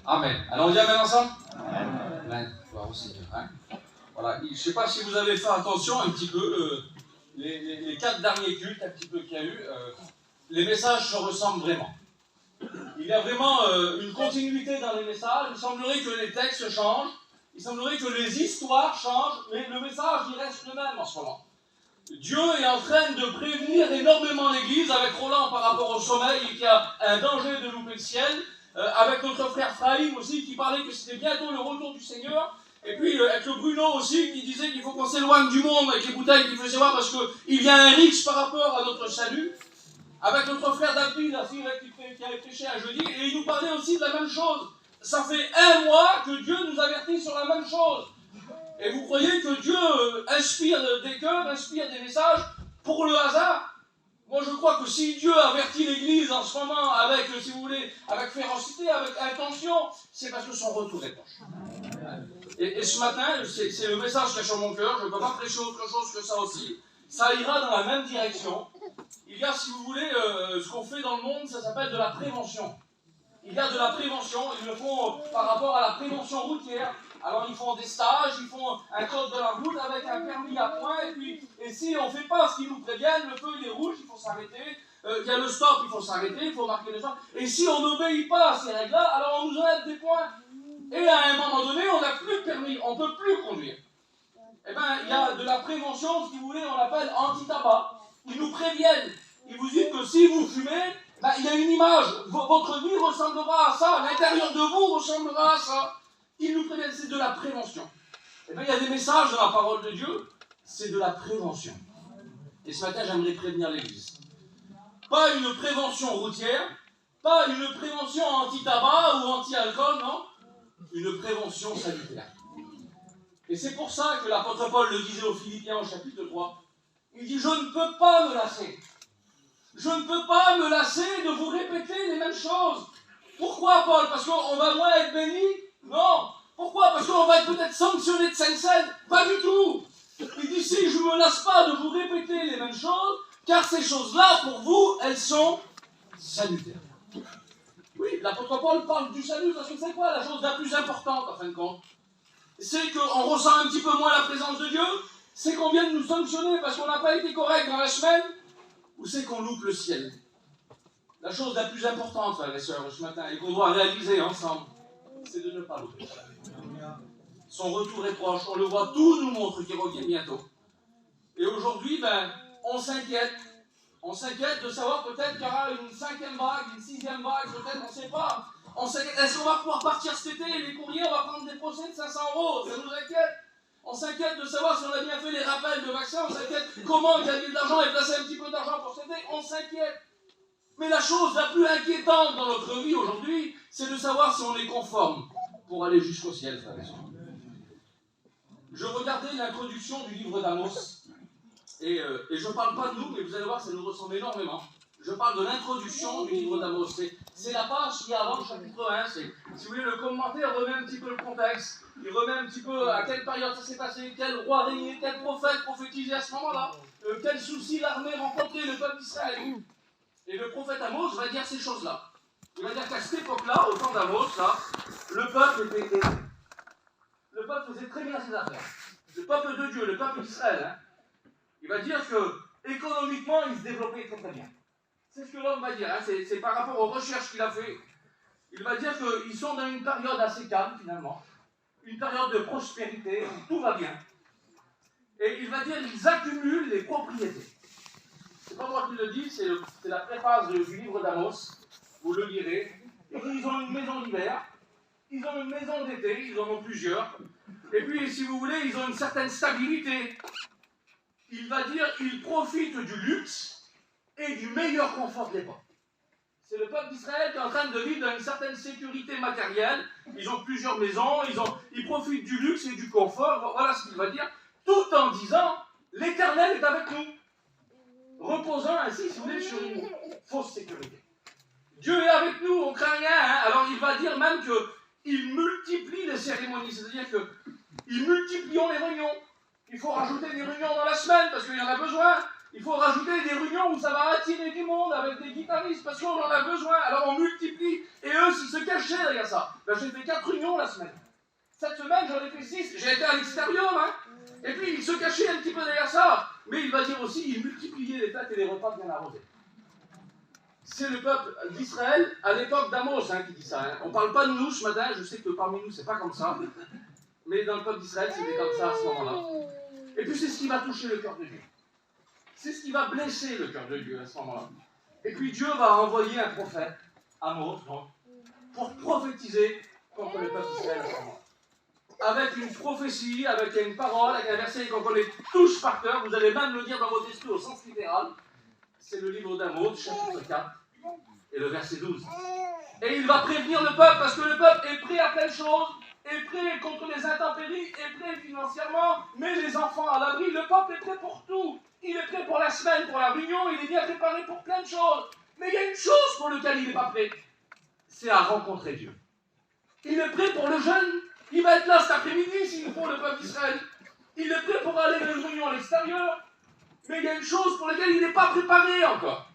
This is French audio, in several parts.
Amen. Alors on dit Amen ensemble? Amen. Gloire au Seigneur. Hein? Voilà. Je ne sais pas si vous avez fait attention un petit peu, les 4 derniers cultes un petit peu qu'il y a eu, les messages se ressemblent vraiment. Il y a vraiment une continuité dans les messages. Il semblerait que les textes changent, il semblerait que les histoires changent, mais le message il reste le même en ce moment. Dieu est en train de prévenir énormément l'Église avec Roland par rapport au sommeil et qu'il y a un danger de louper le ciel, avec notre frère Frahim aussi qui parlait que c'était bientôt le retour du Seigneur, et puis avec le Bruno aussi qui disait qu'il faut qu'on s'éloigne du monde avec les bouteilles qu'il faisait voir parce qu'il y a un risque par rapport à notre salut, avec notre frère David qui avait prêché un jeudi, et il nous parlait aussi de la même chose. Ça fait 1 mois que Dieu nous avertit sur la même chose. Et vous croyez que Dieu inspire des cœurs, inspire des messages pour le hasard? Moi je crois que si Dieu avertit l'Église en ce moment avec, si vous voulez, avec férocité, avec intention, c'est parce que son retour est proche. Et ce matin, c'est le message qui est sur mon cœur, je ne peux pas prêcher autre chose que ça aussi. Ça ira dans la même direction. Il y a, si vous voulez, ce qu'on fait dans le monde, ça s'appelle de la prévention. Il y a de la prévention, ils le font par rapport à la prévention routière. Alors ils font des stages, ils font un code de la route avec un permis à points, et si on ne fait pas ce qu'ils nous préviennent, le feu il est rouge, il faut s'arrêter, il y a le stop, il faut s'arrêter, il faut marquer le stop, et si on n'obéit pas à ces règles-là, alors on nous enlève des points. Et à un moment donné, on n'a plus de permis, on ne peut plus conduire. Eh bien, il y a de la prévention, si vous voulez, on l'appelle anti-tabac. Ils nous préviennent, ils vous disent que si vous fumez, ben, il y a une image, votre vie ressemblera à ça, l'intérieur de vous ressemblera à ça. Ils nous préviennent, c'est de la prévention. Eh bien, il y a des messages dans la parole de Dieu, c'est de la prévention. Et ce matin, j'aimerais prévenir l'Église. Pas une prévention routière, pas une prévention anti-tabac ou anti-alcool, non. Une prévention sanitaire. Et c'est pour ça que l'apôtre Paul le disait aux Philippiens au chapitre 3. Il dit, je ne peux pas me lasser. Je ne peux pas me lasser de vous répéter les mêmes choses. Pourquoi, Paul? Parce qu'on va moins être béni? Non. Pourquoi? Parce qu'on va être peut-être sanctionné de Saint-Seine? Pas du tout. Il dit, si je ne me lasse pas de vous répéter les mêmes choses, car ces choses-là, pour vous, elles sont salutaires. Oui, l'apôtre Paul parle du salut, parce que c'est quoi la chose la plus importante, en fin de compte? C'est qu'on ressent un petit peu moins la présence de Dieu, c'est qu'on vient de nous sanctionner parce qu'on n'a pas été correct dans la semaine, ou c'est qu'on loupe le ciel? La chose la plus importante, frères et sœurs, ce matin, et qu'on doit réaliser ensemble, c'est de ne pas louper. Son retour est proche, on le voit, tout nous montre qu'il revient bientôt. Et aujourd'hui, on s'inquiète. On s'inquiète de savoir peut-être qu'il y aura une 5e vague, une 6e vague, peut-être, on ne sait pas. On s'inquiète, est-ce qu'on va pouvoir partir cet été? Les courriers, on va prendre des procès de 500 €, ça nous inquiète. On s'inquiète de savoir si on a bien fait les rappels de vaccins, on s'inquiète comment gagner de l'argent et placer un petit peu d'argent pour cet été, on s'inquiète. Mais la chose la plus inquiétante dans notre vie aujourd'hui, c'est de savoir si on est conforme pour aller jusqu'au ciel, frères et sœurs. Je regardais l'introduction du livre d'Amos, et je ne parle pas de nous, mais vous allez voir, ça nous ressemble énormément. Je parle de l'introduction du livre d'Amos. C'est la page qui est avant le chapitre 1. Si vous voulez, le commentaire remet un petit peu le contexte. Il remet un petit peu à quelle période ça s'est passé, quel roi régnait, quel prophète prophétisait à ce moment-là, quel souci l'armée rencontrait le peuple d'Israël. Et le prophète Amos va dire ces choses-là. Il va dire qu'à cette époque-là, au temps d'Amos, le peuple faisait très bien ses affaires. Le peuple de Dieu, le peuple d'Israël, il va dire que économiquement, il se développait très très bien. C'est ce que l'homme va dire, c'est par rapport aux recherches qu'il a fait. Il va dire qu'ils sont dans une période assez calme finalement, une période de prospérité, où tout va bien. Et il va dire qu'ils accumulent les propriétés. C'est pas moi qui le dis, c'est la préface du livre d'Amos, vous le lirez. Et ils ont une maison d'hiver, ils ont une maison d'été, ils en ont plusieurs. Et puis, si vous voulez, ils ont une certaine stabilité. Il va dire qu'ils profitent du luxe et du meilleur confort de l'époque. C'est le peuple d'Israël qui est en train de vivre dans une certaine sécurité matérielle. Ils ont plusieurs maisons, ils profitent du luxe et du confort. Voilà ce qu'il va dire, tout en disant, l'Éternel est avec nous. Reposant ainsi, si vous voulez, sur une fausse sécurité. Dieu est avec nous, on ne craint rien. Alors il va dire même qu'il multiplie les cérémonies, c'est-à-dire qu'ils multiplient les réunions. Il faut rajouter des réunions dans la semaine parce qu'il y en a besoin. Il faut rajouter des réunions où ça va attirer du monde avec des guitaristes parce qu'on en a besoin. Alors on multiplie. Et eux, s'ils se cachaient derrière ça. J'ai fait la semaine. Cette semaine, j'en ai fait 6. J'ai été à l'extérieur, hein. Et puis, il se cachait un petit peu derrière ça. Mais il va dire aussi, il multipliait les fêtes et les repas bien arrosés. C'est le peuple d'Israël à l'époque d'Amos qui dit ça. Hein. On ne parle pas de nous ce matin, je sais que parmi nous, c'est pas comme ça. Mais dans le peuple d'Israël, c'était comme ça à ce moment-là. Et puis, c'est ce qui va toucher le cœur de Dieu. C'est ce qui va blesser le cœur de Dieu à ce moment-là. Et puis, Dieu va envoyer un prophète, Amos, donc, pour prophétiser contre le peuple d'Israël à ce moment-là. Avec une prophétie, avec une parole, avec un verset qu'on connaît tous par cœur, vous allez même le dire dans votre esprit au sens littéral. C'est le livre d'Amos, chapitre 4, et le verset 12. Et il va prévenir le peuple, parce que le peuple est prêt à plein de choses, est prêt contre les intempéries, est prêt financièrement, mais les enfants à l'abri, le peuple est prêt pour tout. Il est prêt pour la semaine, pour la réunion, il est bien préparé pour plein de choses. Mais il y a une chose pour laquelle il n'est pas prêt, c'est à rencontrer Dieu. Il est prêt pour le jeûne, il va être là cet après-midi s'il faut, le peuple d'Israël. Il est prêt pour aller à une réunion à l'extérieur, mais il y a une chose pour laquelle il n'est pas préparé encore.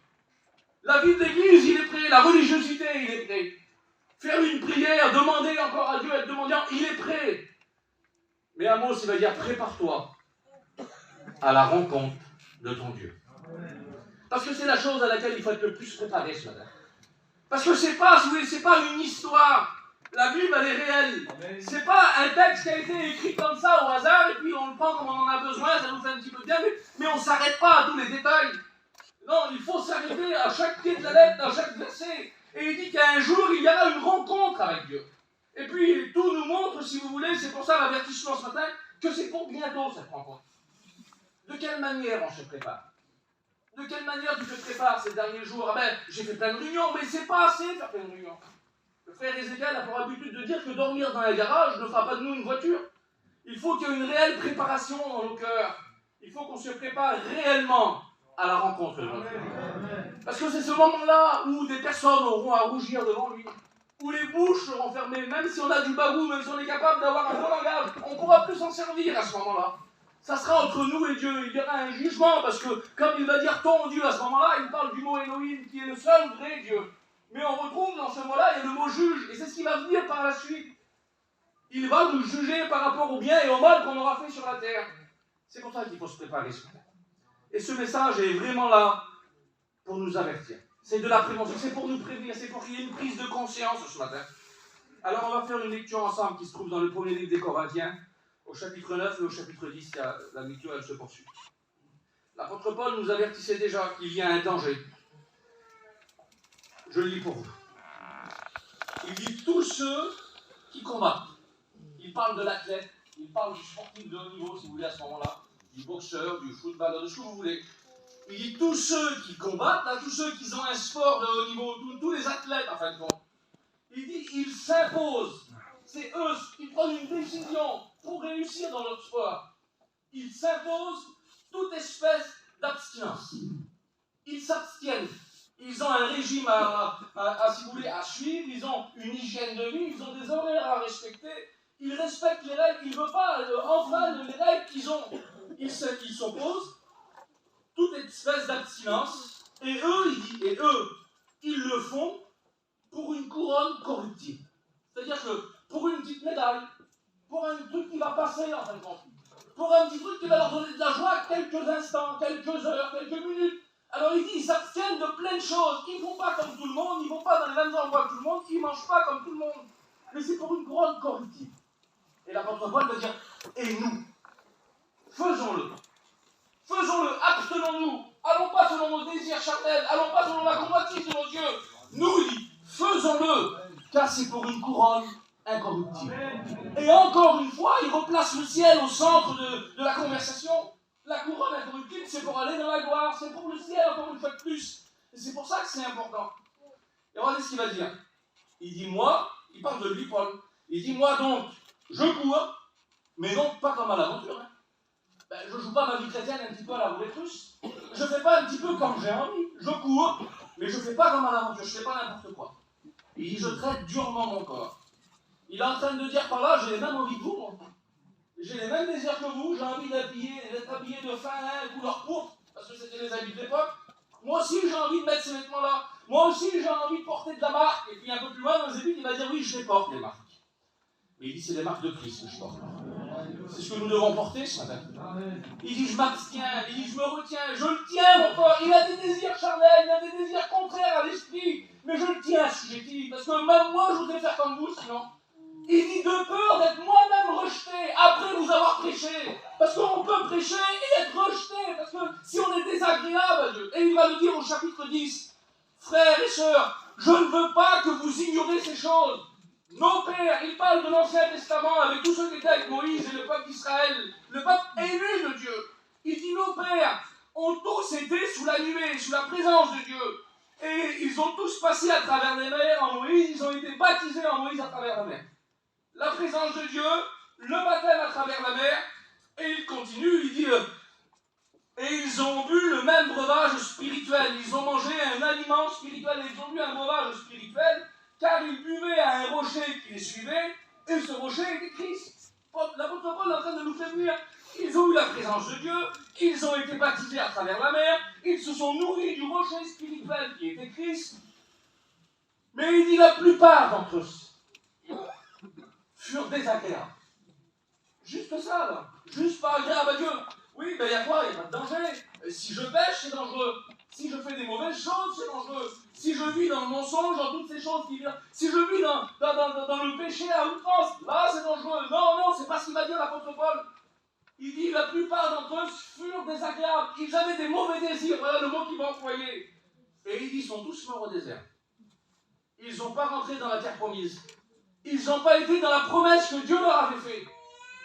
La vie de l'Église, il est prêt, la religiosité, il est prêt. Faire une prière, demander encore à Dieu, être demandant, il est prêt. Mais Amos, il va dire, prépare-toi à la rencontre de ton Dieu. Parce que c'est la chose à laquelle il faut être le plus préparé ce matin. Parce que c'est pas une histoire. La Bible, elle est réelle. C'est pas un texte qui a été écrit comme ça au hasard et puis on le prend comme on en a besoin, ça nous fait un petit peu de bien, mais on ne s'arrête pas à tous les détails. Non, il faut s'arrêter à chaque pied de la lettre, à chaque verset. Et il dit qu'un jour, il y aura une rencontre avec Dieu. Et puis, tout nous montre, si vous voulez, c'est pour ça l'avertissement ce matin, que c'est pour bientôt cette rencontre. De quelle manière on se prépare? De quelle manière tu te prépares ces derniers jours? Ah ben, j'ai fait plein de réunions, mais c'est pas assez de faire plein de réunions. Le frère Ézéchiel a pour habitude de dire que dormir dans un garage ne fera pas de nous une voiture. Il faut qu'il y ait une réelle préparation dans nos cœurs. Il faut qu'on se prépare réellement à la rencontre de notre Dieu. Parce que c'est ce moment-là où des personnes auront à rougir devant lui, où les bouches seront fermées, même si on a du bagou, même si on est capable d'avoir un bon langage, on ne pourra plus s'en servir à ce moment-là. Ça sera entre nous et Dieu. Il y aura un jugement, parce que comme il va dire ton Dieu à ce moment-là, il parle du mot Elohim, qui est le seul vrai Dieu. Mais on retrouve dans ce mot-là, il y a le mot juge, et c'est ce qui va venir par la suite. Il va nous juger par rapport au bien et au mal qu'on aura fait sur la terre. C'est pour ça qu'il faut se préparer ce matin. Et ce message est vraiment là pour nous avertir. C'est de la prévention, c'est pour nous prévenir, c'est pour qu'il y ait une prise de conscience ce matin. Alors on va faire une lecture ensemble qui se trouve dans le premier livre des Corinthiens, au chapitre 9 et au chapitre 10, la lecture elle se poursuit. L'apôtre Paul nous avertissait déjà qu'il y a un danger. Je le lis pour vous. Il dit tous ceux qui combattent. Il parle de l'athlète, il parle du sportif de haut niveau, si vous voulez, à ce moment-là, du boxeur, du footballeur, de ce que vous voulez. Il dit tous ceux qui combattent, là, tous ceux qui ont un sport de haut niveau, tous les athlètes, en fin de compte. Il dit ils s'imposent. C'est eux qui prennent une décision pour réussir dans leur sport. Ils s'imposent toute espèce d'abstinence. Ils s'abstiennent. Ils ont un régime si vous voulez, à suivre, ils ont une hygiène de vie, ils ont des horaires à respecter, ils respectent les règles, ils ne veulent pas enfreindre les règles qu'ils ont. Ils s'opposent, toute espèce d'abstinence, et eux, ils le font pour une couronne corruptible. C'est-à-dire que pour une petite médaille, pour un truc qui va passer en fin de compte, pour un petit truc qui va leur donner de la joie quelques instants, quelques heures, quelques minutes. Alors il dit, ils s'abstiennent de plein de choses. Ils ne font pas comme tout le monde, ils ne vont pas dans les mêmes endroits que tout le monde, ils ne mangent pas comme tout le monde. Mais c'est pour une couronne corruptible. Et l'apôtre Paul va dire, et nous, faisons-le. Faisons-le, abstenons-nous. Allons pas selon nos désirs charnels, allons pas selon la convoitise de nos yeux. Nous, il dit, faisons-le, car c'est pour une couronne incorruptible. Et encore une fois, il replace le ciel au centre de la conversation. La couronne incorruptible, c'est pour aller dans la gloire, c'est pour le ciel, encore une fois de plus. Et c'est pour ça que c'est important. Et regardez ce qu'il va dire. Il dit, moi, il parle de lui, Paul. Il dit, moi donc, je cours, mais non pas comme à l'aventure. Hein. Je ne joue pas ma vie chrétienne un petit peu à la roulette russe. Je ne fais pas un petit peu comme j'ai envie. Je cours, mais je ne fais pas comme à l'aventure, je ne fais pas n'importe quoi. Il dit, je traite durement mon corps. Il est en train de dire par là, j'ai les mêmes envies que vous, moi. J'ai les mêmes désirs que vous, j'ai envie d'être habillé de fin lin, couleur pourpre, parce que c'était les habits de l'époque. Moi aussi, j'ai envie de mettre ces vêtements-là. Moi aussi, j'ai envie de porter de la marque. Et puis un peu plus loin dans les études, il va dire, oui, je les porte, les marques. Mais il dit, c'est les marques de Christ que je porte. C'est ce que nous devons porter ce matin. Il dit, je m'abstiens, il dit, je me retiens, je le tiens, mon corps. Il a des désirs charnels, il a des désirs contraires à l'esprit, mais je le tiens assujetti, parce que même moi, je voudrais faire comme vous, sinon. Il dit, de peur d'être moi-même rejeté après vous avoir prêché. Parce qu'on peut prêcher et être rejeté, parce que si on est désagréable à Dieu, et il va le dire au chapitre 10, frères et sœurs, je ne veux pas que vous ignorez ces choses. Nos pères, il parle de l'Ancien Testament avec tous ceux qui étaient avec Moïse et le peuple d'Israël, le peuple élu de Dieu. Il dit, nos pères ont tous été sous la nuée, sous la présence de Dieu. Et ils ont tous passé à travers les mers en Moïse, ils ont été baptisés en Moïse à travers la mer. La présence de Dieu, le baptême à travers la mer, et il continue, il dit, et ils ont bu le même breuvage spirituel, ils ont mangé un aliment spirituel, ils ont bu un breuvage spirituel, car ils buvaient à un rocher qui les suivait, et ce rocher était Christ. L'apôtre Paul est en train de nous faire dire, ils ont eu la présence de Dieu, ils ont été baptisés à travers la mer, ils se sont nourris du rocher spirituel qui était Christ, mais il dit la plupart d'entre eux furent désagréables. Juste ça, là. Juste pas agréable à Dieu. Oui, ben il y a quoi? Il n'y a pas de danger. Si je pêche, c'est dangereux. Si je fais des mauvaises choses, c'est dangereux. Si je vis dans le mensonge, dans toutes ces choses qui viennent. Si je vis dans le péché à outrance, là, c'est dangereux. Non, non, c'est pas ce qu'il va dire l'apôtre Paul. Il dit la plupart d'entre eux furent désagréables. Ils avaient des mauvais désirs. Voilà le mot qu'il va employer. Et il dit ils sont tous morts au désert. Ils n'ont pas rentré dans la terre promise. Ils n'ont pas été dans la promesse que Dieu leur avait faite.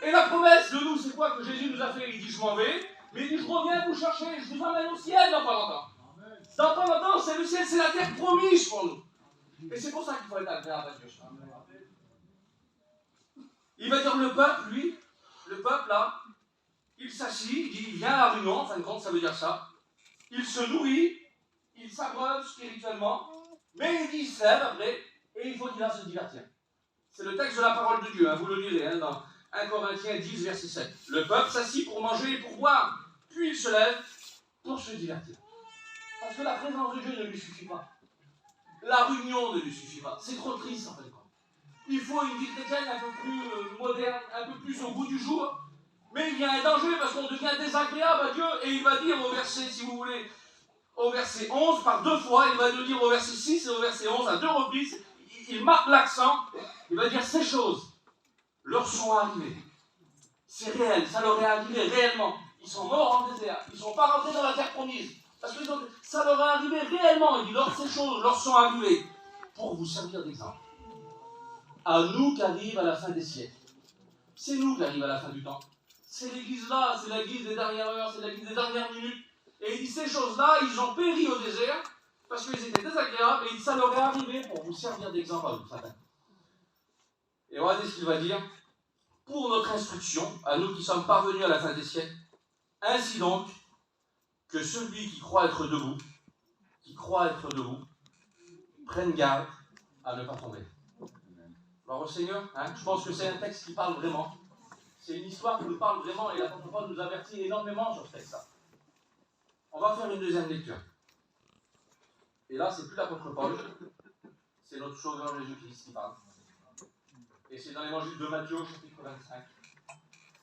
Et la promesse de nous, c'est quoi que Jésus nous a fait? Il dit, je m'en vais, mais il dit, je reviens vous chercher, je vous emmène au ciel dans pas longtemps. Dans pas longtemps, c'est le ciel, c'est la terre promise pour nous. Et c'est pour ça qu'il faut être agréable à Dieu. Il va dire, le peuple, lui, le peuple là, il s'assit, il dit, il vient à la réunion, en fin de compte, ça veut dire ça. Il se nourrit, il s'abreuve spirituellement, mais il dit, il se lève après, et il faut qu'il aille se divertir. C'est le texte de la parole de Dieu, hein, vous le lirez dans 1 Corinthiens 10, verset 7. Le peuple s'assit pour manger et pour boire, puis il se lève pour se divertir. Parce que la présence de Dieu ne lui suffit pas. La réunion ne lui suffit pas. C'est trop triste en fait. Il faut une vie chrétienne un peu plus moderne, un peu plus au goût du jour. Mais il y a un danger parce qu'on devient désagréable à Dieu. Et il va dire au verset, si vous voulez, au verset 11, par deux fois, il va nous dire au verset 6 et au verset 11, à deux reprises, il marque l'accent, il va dire ces choses leur sont arrivées. C'est réel, ça leur est arrivé réellement. Ils sont morts en désert, ils ne sont pas rentrés dans la terre promise. Parce que ça leur est arrivé réellement. Il dit, ces choses leur sont arrivées pour vous servir d'exemple. À nous qui arrivent à la fin des siècles. C'est nous qui arrivons à la fin du temps. C'est l'église là, c'est l'église des dernières heures, c'est l'église des dernières minutes. Et il dit, ces choses-là, ils ont péri au désert parce qu'ils étaient désagréables et il dit, ça leur est arrivé pour vous servir d'exemple à vous. Et regardez ce qu'il va dire. Pour notre instruction, à nous qui sommes parvenus à la fin des siècles, ainsi donc, que celui qui croit être debout, prenne garde à ne pas tomber. Alors au Seigneur, je pense que c'est un texte qui parle vraiment. C'est une histoire qui nous parle vraiment et l'apôtre Paul nous avertit énormément sur ce texte-là. On va faire une deuxième lecture. Et là, c'est plus l'apôtre Paul, c'est notre Sauveur Jésus-Christ qui parle. Et c'est dans l'évangile de Matthieu, chapitre 25.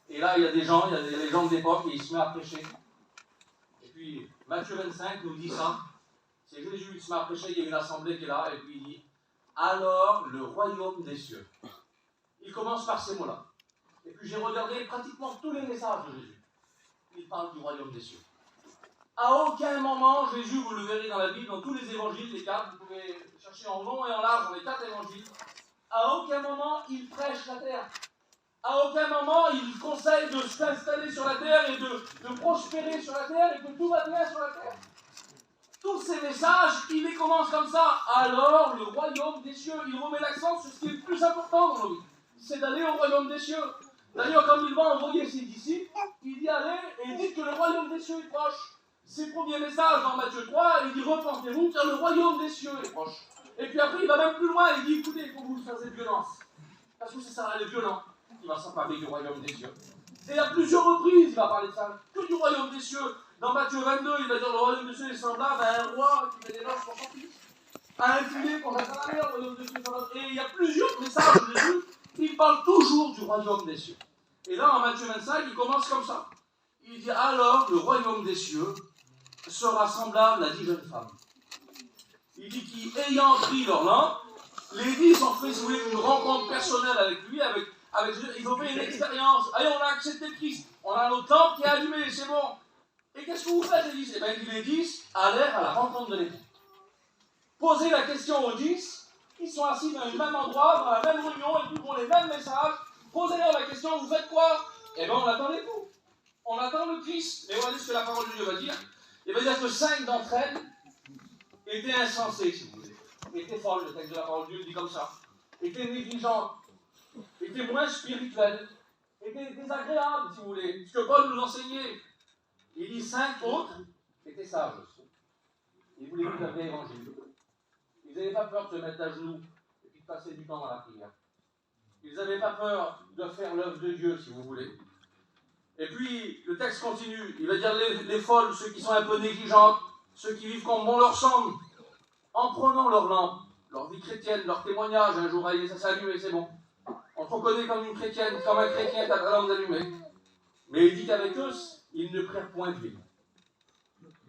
Et là, il y a des gens, il y a les gens de l'époque, et il se met à prêcher. Et puis, Matthieu 25 nous dit ça. C'est Jésus qui se met à prêcher, il y a une assemblée qui est là, et puis il dit, alors le royaume des cieux. Il commence par ces mots-là. Et puis j'ai regardé pratiquement tous les messages de Jésus. Il parle du royaume des cieux. À aucun moment, Jésus, vous le verrez dans la Bible, dans tous les évangiles, les quatre, vous pouvez chercher en long et en large dans les quatre évangiles, à aucun moment, il prêche la terre. À aucun moment, il conseille de s'installer sur la terre et de prospérer sur la terre et que tout va bien sur la terre. Tous ces messages, il les commence comme ça. Alors, le royaume des cieux, il remet l'accent sur ce qui est le plus important dans nos vies. C'est d'aller au royaume des cieux. D'ailleurs, comme il va envoyer ses disciples, il dit allez et dites que le royaume des cieux est proche. Ses premiers messages dans Matthieu 3, il dit repentez-vous car le royaume des cieux est proche. Et puis après, il va même plus loin, il dit écoutez, il faut que vous fassiez violence. Parce que c'est ça, les violents, qui va s'emparer du royaume des cieux. Et à plusieurs reprises, il va parler de ça, que du royaume des cieux. Dans Matthieu 22, il va dire le royaume des cieux est semblable à un roi qui fait des noces pour son fils. À un filet qu'on jette à la mer, le royaume des cieux est semblable. Et il y a plusieurs messages de Jésus. Il parle toujours du royaume des cieux. Et là, en Matthieu 25, il commence comme ça. Il dit, alors le royaume des cieux sera semblable à 10 jeunes femmes. Il dit qui, ayant pris leur lampe, les 10 ont fait, si vous voulez, une rencontre personnelle avec lui, avec Dieu. Ils ont fait une expérience. Allez, on a accepté Christ. On a notre lampe qui est allumée, c'est bon. Et qu'est-ce que vous faites, les 10? Eh bien, les 10 allèrent à la rencontre de l'époux. Posez la question aux 10, ils sont assis dans le même endroit, dans la même réunion, et puis ils font les mêmes messages. Posez-leur la question, vous faites quoi? Eh bien, on attend l'époux. On attend le Christ. Mais regardez ce que la parole de Dieu va dire. Il va dire que 5 d'entre elles étaient insensées, si vous voulez. Étaient folles, le texte de la parole de Dieu dit comme ça. Étaient négligentes. Étaient moins spirituelles. Étaient désagréables, si vous voulez. Ce que Paul nous enseignait. Il dit 5 autres étaient sages aussi. Ils voulaient vivre le vrai évangile. Ils n'avaient pas peur de se mettre à genoux et puis de passer du temps dans la prière. Ils n'avaient pas peur de faire l'œuvre de Dieu, si vous voulez. Et puis, le texte continue. Il va dire les folles, ceux qui sont un peu négligentes, ceux qui vivent comme bon leur semble, en prenant leur lampe, leur vie chrétienne, leur témoignage, un jour, allez, ça s'allume et c'est bon. On te reconnaît comme une chrétienne, comme un chrétien, t'as ta lampe allumée. Mais il dit qu'avec eux, ils ne prirent point d'huile.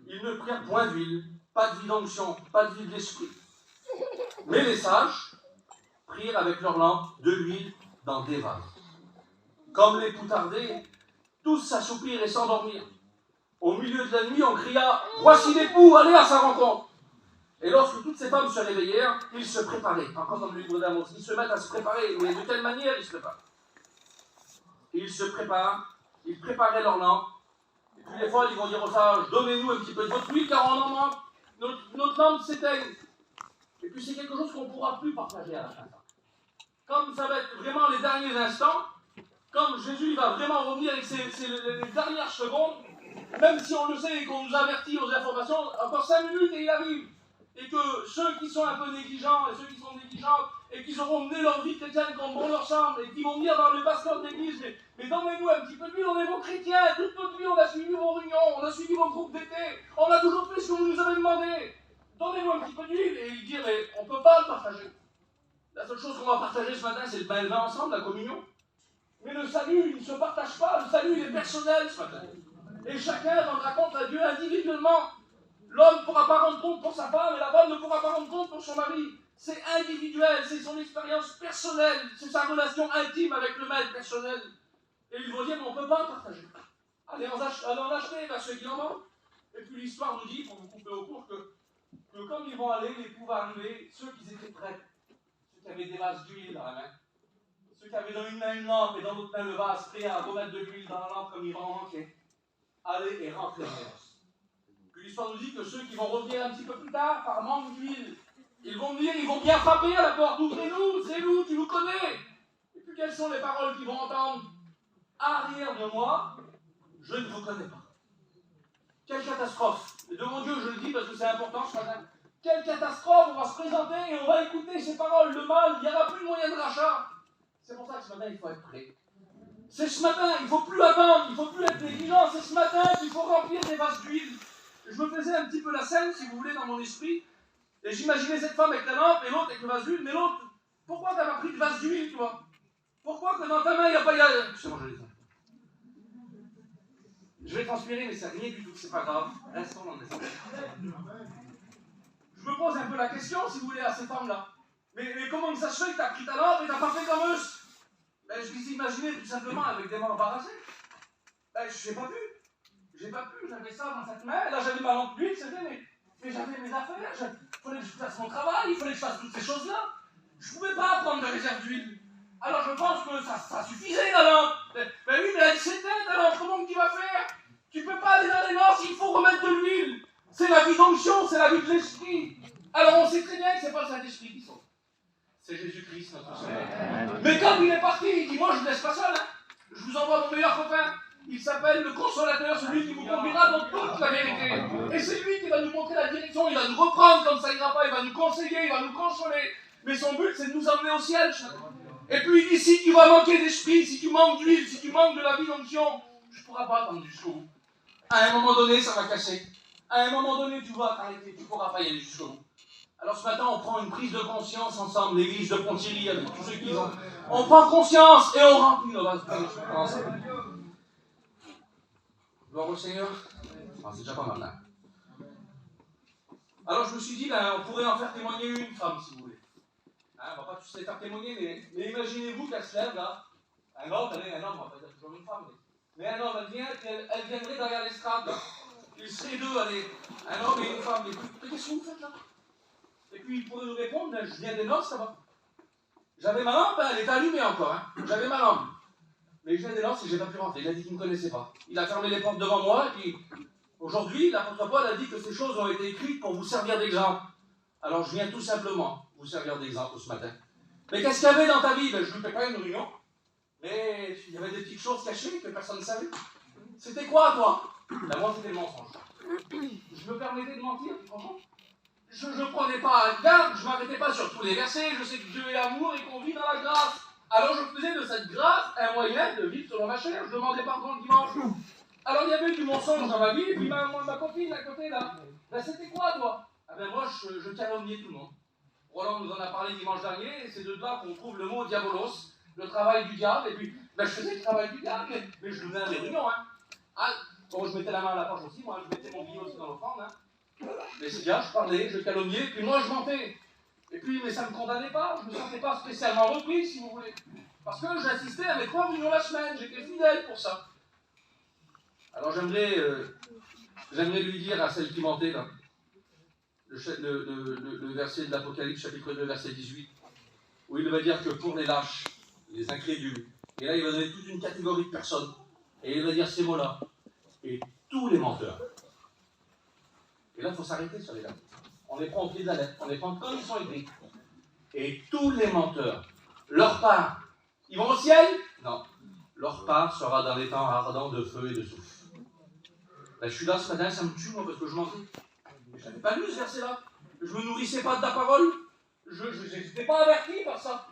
Ils ne prirent point d'huile, pas de vie d'onction, pas de vie de l'esprit. Mais les sages prirent avec leur lampe de l'huile dans des vases. Comme les poutardés, tous s'assoupirent et s'endormirent. Au milieu de la nuit, on cria « Voici l'époux, allez à sa rencontre !» Et lorsque toutes ces femmes se réveillèrent, ils se préparaient. Encore dans le livre d'Amos, ils se mettent à se préparer. Mais de quelle manière ils se préparent? Ils se préparent, ils préparaient leur lampe. Et puis des fois, ils vont dire aux sages « Donnez-nous un petit peu de votre huile, car on en manque. Notre lampe s'éteigne. » Et puis c'est quelque chose qu'on ne pourra plus partager à la fin. Comme ça va être vraiment les derniers instants, comme Jésus va vraiment revenir avec les dernières secondes, même si on le sait et qu'on nous avertit aux informations, encore 5 minutes et il arrive. Et que ceux qui sont un peu négligents et ceux qui sont négligents et qui auront mené leur vie chrétienne comme bon leur semble et qui vont venir dans le pasteur de l'église, mais donnez-nous un petit peu de vie, on est vos chrétiens, toute notre vie on a suivi vos réunions, on a suivi vos groupes d'été, on a toujours fait ce que vous nous avez demandé. Donnez-nous un petit peu d'huile et il dit mais on ne peut pas le partager. La seule chose qu'on va partager ce matin c'est le pain et le vin ensemble, la communion. Mais le salut, il ne se partage pas, le salut il est personnel ce matin. Et chacun rendra compte à Dieu individuellement. L'homme ne pourra pas rendre compte pour sa femme et la femme ne pourra pas rendre compte pour son mari. C'est individuel, c'est son expérience personnelle, c'est sa relation intime avec le maître personnel. Et ils vont dire, mais on ne peut pas partager. Allez en acheter à ceux qui en manquent. Et puis l'histoire nous dit, pour vous couper au cours, que comme ils vont aller, l'époux va arriver, ceux qui étaient prêts, ceux qui avaient des vases d'huile dans la main, ceux qui avaient dans une main une lampe et dans l'autre main le vase prêt à remettre de l'huile dans la lampe comme il en manquait, allez et rentrez dans les noces. Puis l'histoire nous dit que ceux qui vont revenir un petit peu plus tard, par manque d'huile, ils vont venir, ils vont bien frapper à la porte. Ouvrez-nous, c'est nous, tu nous connais. Et puis quelles sont les paroles qu'ils vont entendre? Arrière de moi, je ne vous connais pas. Quelle catastrophe. Et de mon Dieu, je le dis parce que c'est important ce matin. Quelle catastrophe, on va se présenter et on va écouter ces paroles. Le mal, il n'y aura plus de moyen de rachat. C'est pour ça que ce matin, il faut être prêt. C'est ce matin, il ne faut plus attendre, il ne faut plus être négligent. C'est ce matin qu'il faut remplir des vases d'huile. Je me faisais un petit peu la scène, si vous voulez, dans mon esprit. Et j'imaginais cette femme avec la lampe et l'autre avec le vase d'huile. Mais l'autre, pourquoi tu n'as pas pris de vase d'huile, tu vois? Pourquoi que dans ta main, il n'y a pas... C'est bon, je l'ai fait. Je vais transpirer, mais c'est rien du tout, c'est pas grave. Restons dans les Je me pose un peu la question, si vous voulez, à ces femmes-là. Mais comment ça se fait que tu as pris ta lampe et tu n'as pas fait comme eux? Ben, je les imaginais tout simplement avec des mains embarrassées. Ben, je n'ai pas pu. J'ai pas pu, j'avais ça dans cette main. Là, j'avais ma lampe d'huile, c'était, mais j'avais mes affaires. Il fallait que je fasse mon travail, il fallait que je fasse toutes ces choses-là. Je ne pouvais pas prendre de réserve d'huile. Alors je pense que ça suffisait la lampe. Mais oui, mais elle s'éteint ta lampe, comment tu vas faire? Tu ne peux pas aller dans les noces, il faut remettre de l'huile. C'est la vie d'onction, c'est la vie de l'esprit. Alors on sait très bien que ce n'est pas le Saint-Esprit qui sauve. C'est Jésus-Christ, notre Sauveur. Mais comme il est parti, il dit, moi je ne vous laisse pas seul. Hein. Je vous envoie mon meilleur copain. Il s'appelle le consolateur, celui qui vous conduira dans toute la vérité. Et c'est lui qui va nous montrer la direction, il va nous reprendre quand ça ira pas, il va nous conseiller, il va nous consoler. Mais son but, c'est de nous emmener au ciel. Et puis il dit, si tu vas manquer d'esprit, si tu manques d'huile, si tu manques de la vie d'onction, je ne pourrai pas attendre jusqu'au bout. À un moment donné, ça va casser. À un moment donné, tu vas t'arrêter, tu ne pourras pas y aller jusqu'au bout. Alors ce matin, on prend une prise de conscience ensemble, l'église de Pontivy, avec tous ceux qui ont. On prend conscience et on remplit nos vases ensemble. Gloire au Seigneur. Ah, c'est déjà pas mal, hein. Alors je me suis dit, ben, on pourrait en faire témoigner une femme, si vous voulez. Hein, on ne va pas tous les faire témoigner, mais imaginez-vous qu'elle se lève là. Un homme, on va pas dire toujours une femme, mais un homme, elle viendrait derrière l'estrade. Il serait deux, allez, un homme et une femme. Mais qu'est-ce que vous faites là? Et puis il pourrait nous répondre, ben, je viens des noces là-bas. J'avais ma lampe, hein, elle était allumée encore, hein. J'avais ma lampe. Mais je viens des noces et je n'ai pas pu rentrer. Il a dit qu'il ne me connaissait pas. Il a fermé les portes devant moi et puis aujourd'hui, l'apôtre Paul a dit que ces choses ont été écrites pour vous servir d'exemple. Alors je viens tout simplement vous servir d'exemple ce matin. Mais qu'est-ce qu'il y avait dans ta vie? Ben, je ne fais pas une réunion, mais il y avait des petites choses cachées que personne ne savait. C'était quoi, toi? Ben, moi, c'était le mensonge. Je me permettais de mentir, franchement. Je ne prenais pas garde, je ne m'arrêtais pas sur tous les versets. Je sais que Dieu est amour et qu'on vit dans la grâce. Alors je faisais de cette grâce un moyen de vivre selon ma chair. Je demandais pardon le dimanche. Alors il y avait du mensonge dans ma vie, et puis ma copine à côté là. Ben, c'était quoi, toi? Ah ben moi, je calomniais tout le monde. Roland nous en a parlé dimanche dernier, et c'est de là qu'on trouve le mot diabolos, le travail du diable, et puis ben, je faisais le travail du diable, mais je donnais à mes réunions. Hein. Ah, bon, je mettais la main à la poche aussi, moi je mettais mon billet aussi dans l'offrande. Hein. Mais c'est bien, je parlais, je calomniais, puis moi je mentais. Et puis, mais ça ne me condamnait pas, je ne me sentais pas spécialement repris, si vous voulez. Parce que j'assistais à mes 3 réunions la semaine, j'étais fidèle pour ça. Alors j'aimerais lui dire à celle qui mentait, là, le verset de l'Apocalypse, chapitre 2, verset 18, où il va dire que pour les lâches, les incrédules, et là il va donner toute une catégorie de personnes, et il va dire ces mots-là, et tous les menteurs. Et là il faut s'arrêter sur les là. On les prend au pied de la lettre, on les prend comme ils sont écrits. Et tous les menteurs, leur part, ils vont au ciel? Non. Leur part sera dans les temps ardents de feu et de souffle. Ben, je suis là ce matin, ça me tue moi parce que je mentais. Je n'avais pas lu ce verset-là. Je ne me nourrissais pas de la parole. Je n'étais pas averti par ça.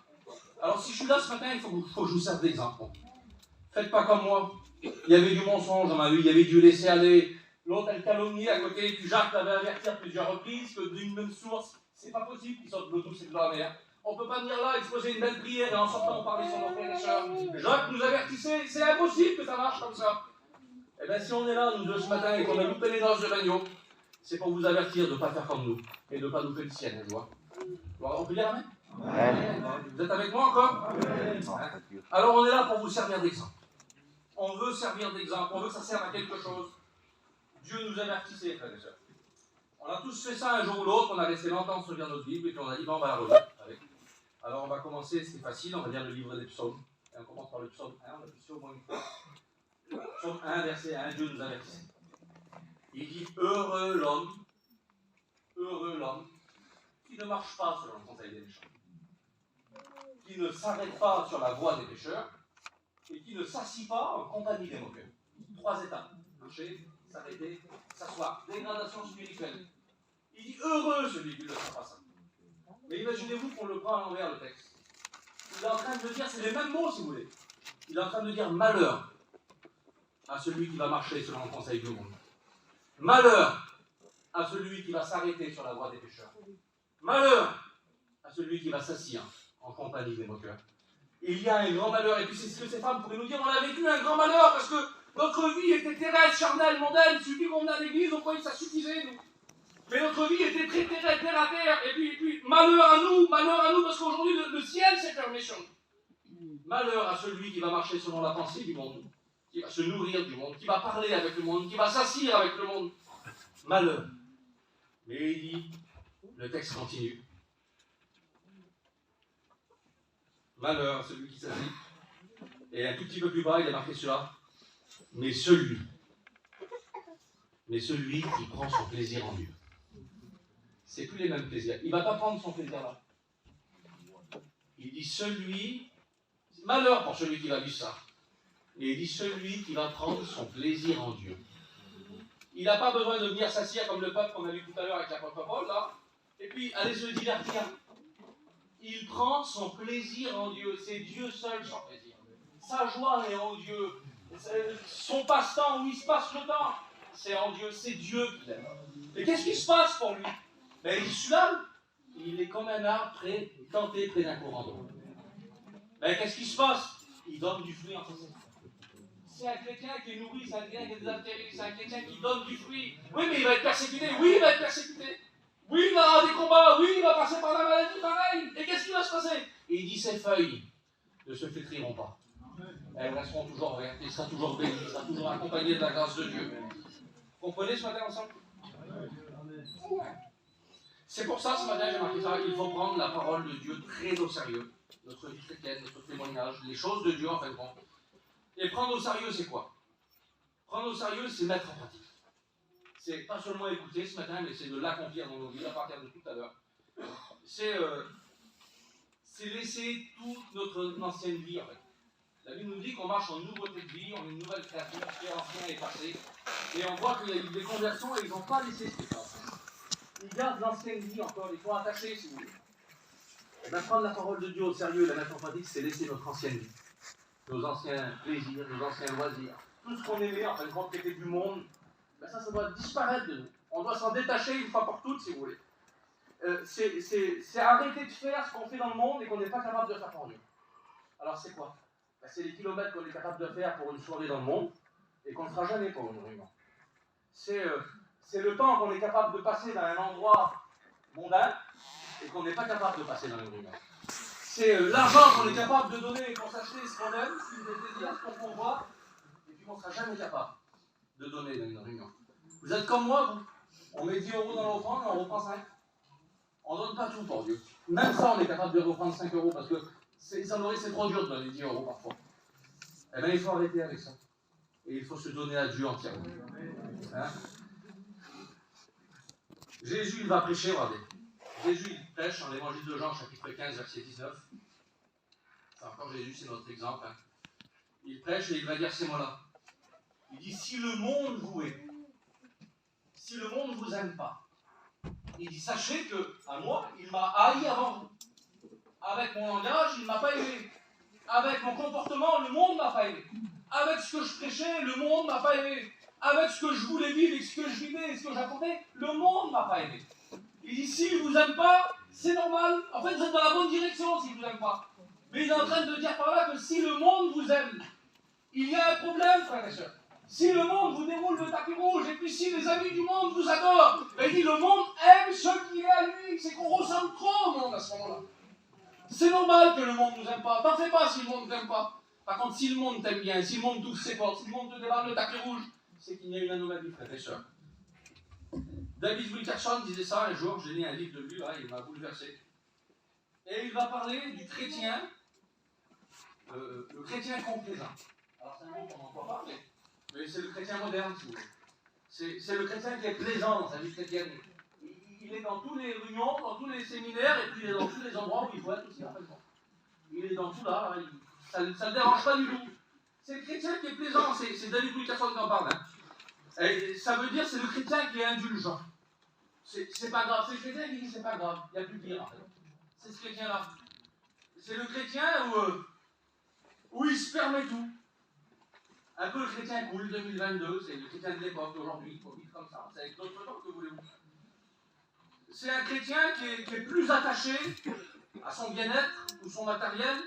Alors si je suis là ce matin, il faut que je vous serve d'exemple. Faites pas comme moi. Il y avait du mensonge dans ma vie, il y avait du laisser aller. L'autre, elle calomniait à côté, puis Jacques l'avait averti à plusieurs reprises que d'une même source, c'est pas possible qu'ils sortent de l'eau douce et de la mer. On ne peut pas venir là, exposer une belle prière et en sortant on parler sur nos frères et sœurs. Jacques nous avertissait, c'est impossible que ça marche comme ça. Eh bien si on est là, nous deux ce matin, et qu'on a loupé les noces de l'agneau, c'est pour vous avertir de ne pas faire comme nous, et de ne pas nous faire le ciel, tu vois. On peut dire amen? Vous êtes avec moi encore? Alors on est là pour vous servir d'exemple. On veut servir d'exemple, on veut que ça serve à quelque chose. Dieu nous avertissait, frères et sœurs. On a tous fait ça un jour ou l'autre, on a resté longtemps sur notre Bible, et puis on a dit, bon, on va la relire. Alors on va commencer, c'est facile, on va lire le livre des psaumes. Et on commence par le psaume 1, on a vu ça au moins une fois. Psaume 1, verset 1, Dieu nous avertit. Il dit, heureux l'homme qui ne marche pas selon le conseil des méchants, qui ne s'arrête pas sur la voie des pécheurs, et qui ne s'assit pas en compagnie des moqueurs. 3 étapes, marcher, s'arrêter, s'asseoir, dégradation spirituelle. Il dit, heureux celui qui ne fera pas ça. Mais imaginez-vous qu'on le prend à l'envers, le texte. Il est en train de dire, c'est les mêmes mots si vous voulez. Il est en train de dire malheur à celui qui va marcher selon le conseil du monde. Malheur à celui qui va s'arrêter sur la voie des pécheurs. Malheur à celui qui va s'assire en compagnie des moqueurs. Il y a un grand malheur, et puis c'est ce que ces femmes pourraient nous dire, on a vécu un grand malheur parce que notre vie était terrestre, charnelle, mondaine, il suffit qu'on venait à l'église, on croyait que ça suffisait, nous. Mais notre vie était très terrestre, terre à terre, et puis malheur à nous, parce qu'aujourd'hui le ciel s'est fermé sur nous. Malheur à celui qui va marcher selon la pensée du monde, qui va se nourrir du monde, qui va parler avec le monde, qui va s'assire avec le monde. Malheur. Mais il dit, le texte continue. Malheur à celui qui s'assit. Et un tout petit peu plus bas, il est marqué cela. Mais celui qui prend son plaisir en Dieu. C'est plus les mêmes plaisirs. Il ne va pas prendre son plaisir là. Il dit malheur pour celui qui va vivre ça. Et il dit celui qui va prendre son plaisir en Dieu. Il n'a pas besoin de venir s'assire comme le peuple qu'on a vu tout à l'heure avec l'apôtre Paul, là, et puis aller se divertir. Il prend son plaisir en Dieu. C'est Dieu seul son plaisir. Sa joie est en Dieu. Son passe-temps, où il se passe le temps, c'est en Dieu. C'est Dieu qui l'aime. Et qu'est-ce qui se passe pour lui? Ben, il dit, celui-là, il est comme un arbre planté près d'un courant d'eau. Ben, qu'est-ce qui se passe? Il donne du fruit en fait. C'est un chrétien qui est nourri, c'est un chrétien qui est désaltéré, c'est un chrétien qui donne du fruit. Oui, mais il va être persécuté, oui, il va être persécuté. Oui, il va avoir des combats, oui, il va passer par la maladie, pareil. Et qu'est-ce qui va se passer? Et il dit, ces feuilles ne se flétriront pas. Elles resteront toujours vertes, il sera toujours béni, il sera toujours accompagné de la grâce de Dieu. Vous comprenez ce matin ensemble? C'est pour ça, ce matin, j'ai marqué ça, il faut prendre la parole de Dieu très au sérieux. Notre vie chrétienne, notre témoignage, les choses de Dieu en fin de compte. Et prendre au sérieux, c'est quoi? Prendre au sérieux, c'est mettre en pratique. C'est pas seulement écouter ce matin, mais c'est de l'accomplir dans nos vies à partir de tout à l'heure. C'est laisser toute notre ancienne vie, en fait. La Bible nous dit qu'on marche en nouveauté de vie, on est une nouvelle créature, ce qui est ancien est passé. Et on voit qu'il y a eu des conversions et ils n'ont pas laissé ce temps. Ils gardent l'ancienne vie encore, ils sont attachés, si vous voulez. Et bien, prendre la parole de Dieu au sérieux et la mettre en pratique, c'est laisser notre ancienne vie. Nos anciens plaisirs, nos anciens loisirs, tout ce qu'on aimait, en fin de compte, qui était du monde, ben ça doit disparaître de nous. On doit s'en détacher une fois pour toutes, si vous voulez. C'est arrêter de faire ce qu'on fait dans le monde et qu'on n'est pas capable de faire pour Dieu. Alors c'est quoi? Ben, c'est les kilomètres qu'on est capable de faire pour une soirée dans le monde et qu'on ne fera jamais pour une réunion. C'est le temps qu'on est capable de passer dans un endroit mondain et qu'on n'est pas capable de passer dans une réunion. C'est l'argent qu'on est capable de donner pour s'acheter ce qu'on aime, ce qui nous fait plaisir, ce qu'on voit, et puis qu'on ne sera jamais capable de donner dans une réunion. Vous êtes comme moi, vous. On met 10 euros dans l'offrande et on reprend 5. On ne donne pas tout pour Dieu. Même ça, on est capable de reprendre 5 euros parce que c'est trop dur de donner 10 euros parfois. Eh bien, il faut arrêter avec ça. Et il faut se donner à Dieu entièrement. Hein? Jésus, il va prêcher, regardez. Jésus, il prêche dans l'évangile de Jean, chapitre 15, verset 19. C'est encore Jésus, c'est notre exemple. Hein. Il prêche et il va dire ces mots-là. Il dit, si le monde vous hait, si le monde ne vous aime pas, il dit, sachez que, à moi, il m'a haï avant vous. Avec mon langage, il ne m'a pas aimé. Avec mon comportement, le monde ne m'a pas aimé. Avec ce que je prêchais, le monde ne m'a pas aimé. Avec ce que je voulais vivre et ce que je vivais et ce que j'apportais, le monde ne m'a pas aimé. Il dit, s'il ne vous aime pas, c'est normal. En fait, vous êtes dans la bonne direction s'il ne vous aime pas. Mais il est en train de dire par là que si le monde vous aime, il y a un problème, frères et sœurs. Si le monde vous déroule le tapis rouge, et puis si les amis du monde vous adorent, il dit, le monde aime ce qui est à lui. C'est qu'on ressemble trop au monde à ce moment-là. C'est normal que le monde ne nous aime pas. T'en fais pas si le monde ne t'aime pas. Par contre, si le monde t'aime bien, si le monde t'ouvre ses portes, si le monde te débarque le tapis rouge, c'est qu'il y a une anomalie, frères et sœurs. David Wilkerson disait ça un jour, j'ai lu un livre de lui, là, il m'a bouleversé. Et il va parler du chrétien, le chrétien complaisant. Alors c'est un mot qu'on n'entend pas, mais c'est le chrétien moderne, si vous voulez. C'est le chrétien qui est plaisant dans sa vie chrétienne. Il est dans tous les réunions, dans tous les séminaires, et puis il est dans tous les endroits où il faut être aussi, en fait. Il est dans tout là, ça ne le dérange pas du tout. C'est le chrétien qui est plaisant, c'est David Wilkerson qui en parle. Hein. Et ça veut dire c'est le chrétien qui est indulgent. C'est pas grave, c'est le chrétien qui dit c'est pas grave, il n'y a plus pire en fait. C'est ce chrétien-là. C'est le chrétien où il se permet tout. Un peu le chrétien cool 2022, c'est le chrétien de l'époque d'aujourd'hui, il faut vivre comme ça, c'est avec d'autres temps que voulez-vous. C'est un chrétien qui est plus attaché à son bien-être, ou son matériel,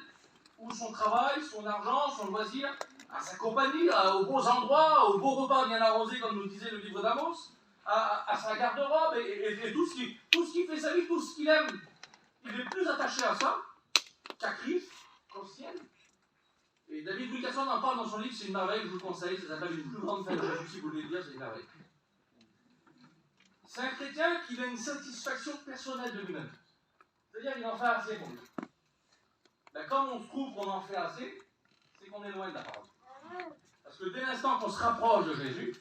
ou son travail, son argent, son loisir, à sa compagnie, aux beaux endroits, aux beaux repas bien arrosés, comme nous disait le livre d'Amos, à sa garde-robe et tout ce qui fait sa vie, tout ce qu'il aime. Il est plus attaché à ça qu'à Christ, qu'au ciel. Et David Wilkerson en parle dans son livre, c'est une merveille, je vous le conseille, ça s'appelle Une plus grande fête de Jésus, si vous voulez le lire, c'est une merveille. C'est un chrétien qui a une satisfaction personnelle de lui-même. C'est-à-dire qu'il en fait assez pour lui. Ben, comme on se trouve qu'on en fait assez, c'est qu'on est loin de la parole. Parce que dès l'instant qu'on se rapproche de Jésus,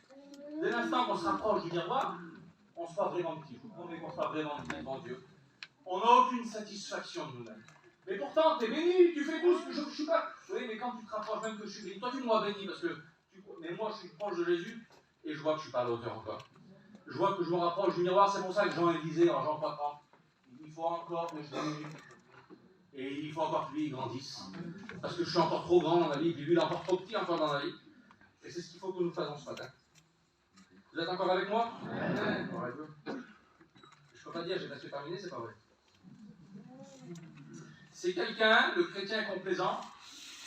dès l'instant qu'on se rapproche du miroir, on se voit vraiment petit. Vous comprenez qu'on se voit vraiment petit devant Dieu. On n'a aucune satisfaction de nous-mêmes. Mais pourtant, tu es béni, tu fais tout ce que je ne suis pas. Oui, mais quand tu te rapproches même que je suis béni, toi tu me béni parce que mais moi je suis proche de Jésus et je vois que je ne suis pas à la hauteur encore. Je vois que je me rapproche du miroir, c'est pour ça que Jean disait en Jean 3:30, il faut encore que je diminue. Et il faut encore que lui grandisse. Parce que je suis encore trop grand dans la vie, puis lui il est encore trop petit encore dans la vie. Et c'est ce qu'il faut que nous fassions ce matin. Vous êtes encore avec moi? Ouais. Je ne peux pas dire j'ai presque terminé, c'est pas vrai. C'est quelqu'un, le chrétien complaisant,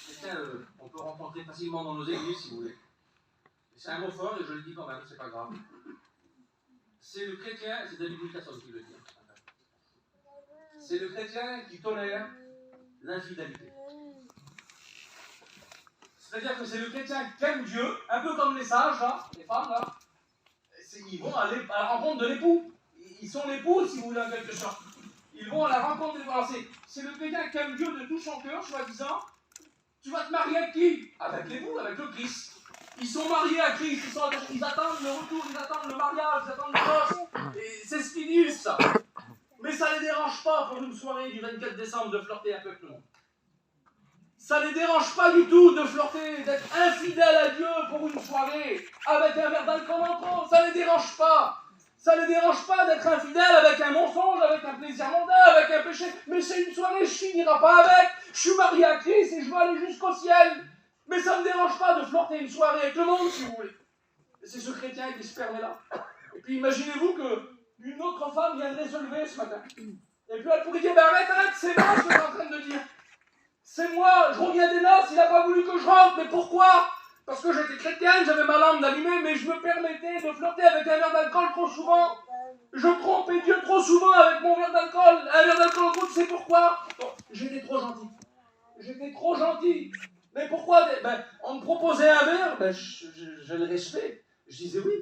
quelqu'un qu'on peut rencontrer facilement dans nos églises, si vous voulez. C'est un mot fort et je le dis quand même, c'est pas grave. C'est le chrétien, c'est David Wilkerson qui le dit. C'est le chrétien qui tolère l'infidélité. C'est-à-dire que c'est le chrétien qui aime Dieu, un peu comme les sages, là, les femmes, là. Ils vont à la rencontre de l'époux. Ils sont l'époux, si vous voulez, en quelque sorte. Ils vont à la rencontre de l'époux. Alors c'est le chrétien qui aime Dieu de tout son cœur, soi-disant. Tu vas te marier avec qui? Avec l'époux, avec le Christ. Ils sont mariés à Christ, ils attendent le retour, ils attendent le mariage, ils attendent le noces. Et c'est ce qu'ils disent, ça. Mais ça ne les dérange pas pour une soirée du 24 décembre de flirter un peu avec le monde. Ça ne les dérange pas du tout de flirter, d'être infidèle à Dieu pour une soirée avec un verre d'alcool en trop. Ça ne les dérange pas. Ça ne les dérange pas d'être infidèle avec un mensonge, avec un plaisir mondain, avec un péché. Mais c'est une soirée, je ne finirai pas avec. Je suis marié à Christ et je veux aller jusqu'au ciel. Mais ça ne me dérange pas de flirter une soirée avec le monde, si vous voulez. Et c'est ce chrétien qui se permet là. Et puis imaginez-vous qu'une autre femme viendrait se lever ce matin. Et puis elle pourrait dire, arrête, c'est moi ce que je suis en train de dire. C'est moi, je reviens des noces, il n'a pas voulu que je rentre. Mais pourquoi? Parce que j'étais chrétienne, j'avais ma lampe d'allumée, mais je me permettais de flirter avec un verre d'alcool trop souvent. Je trompais Dieu trop souvent avec mon verre d'alcool. Un verre d'alcool en trop, tu sais pourquoi? Bon, j'étais trop gentil. J'étais trop gentil. Mais pourquoi? On me proposait un verre, je le respecte. Je disais oui.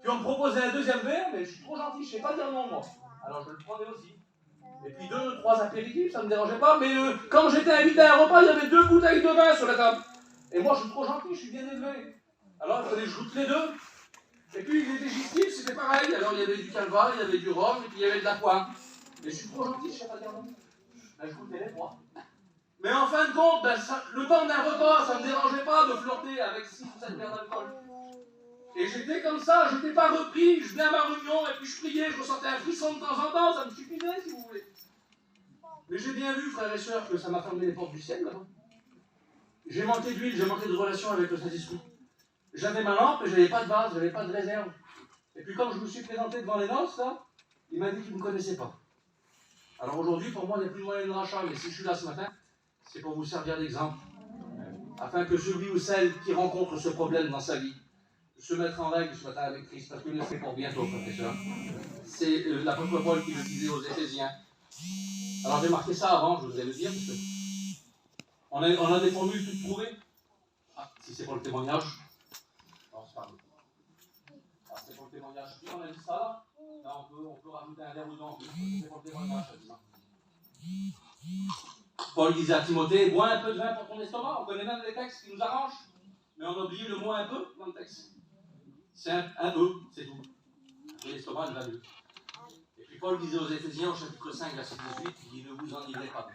Puis on me proposait un deuxième verre, mais je suis trop gentil, je ne sais pas dire non, moi. Alors je le prenais aussi. Et puis 2, 3 apéritifs, ça ne me dérangeait pas. Mais quand j'étais invité à un repas, il y avait 2 bouteilles de vin sur la table. Et moi, je suis trop gentil, je suis bien élevé. Alors il fallait que je goûte les deux. Et puis les digestifs, c'était pareil. Alors il y avait du calva, il y avait du rhum, et puis il y avait de la poire. Mais je suis trop gentil, je ne sais pas dire non. Je goûtais les 3. Mais en fin de compte, le temps d'un repas, ça ne me dérangeait pas de flirter avec 6 ou 7 verres d'alcool. Et j'étais comme ça, je n'étais pas repris, je venais à ma réunion et puis je priais, je ressentais un frisson de temps en temps, ça me suffisait si vous voulez. Mais j'ai bien vu, frères et sœurs, que ça m'a fermé les portes du ciel là-bas. J'ai manqué d'huile, j'ai manqué de relation avec le Saint-Esprit. J'avais ma lampe et je n'avais pas de vase, je n'avais pas de réserve. Et puis quand je me suis présenté devant les noces, là, il m'a dit qu'il ne me connaissait pas. Alors aujourd'hui, pour moi, il n'y a plus moyen de rachat, mais si je suis là ce matin, c'est pour vous servir d'exemple, afin que celui ou celle qui rencontre ce problème dans sa vie se mette en règle ce matin avec Christ, parce que c'est pour bientôt, professeur. C'est l'apôtre Paul qui le disait aux Éphésiens. Alors j'ai marqué ça avant, je voudrais le dire, parce que on a des formules toutes trouvées. Ah, si c'est pour le témoignage. Non, c'est pas bon. Ah, c'est pour le témoignage. Si on a dit ça là, là on peut rajouter un verre dedans. C'est pour le témoignage, ça. Paul disait à Timothée, bois un peu de vin pour ton estomac. On connaît même les textes qui nous arrangent, mais on a oublié le mot un peu dans le texte. C'est un peu, c'est tout. Et l'estomac, il va mieux. Et puis Paul disait aux Éphésiens, au chapitre 5, verset 18, il dit, ne vous enivrez pas.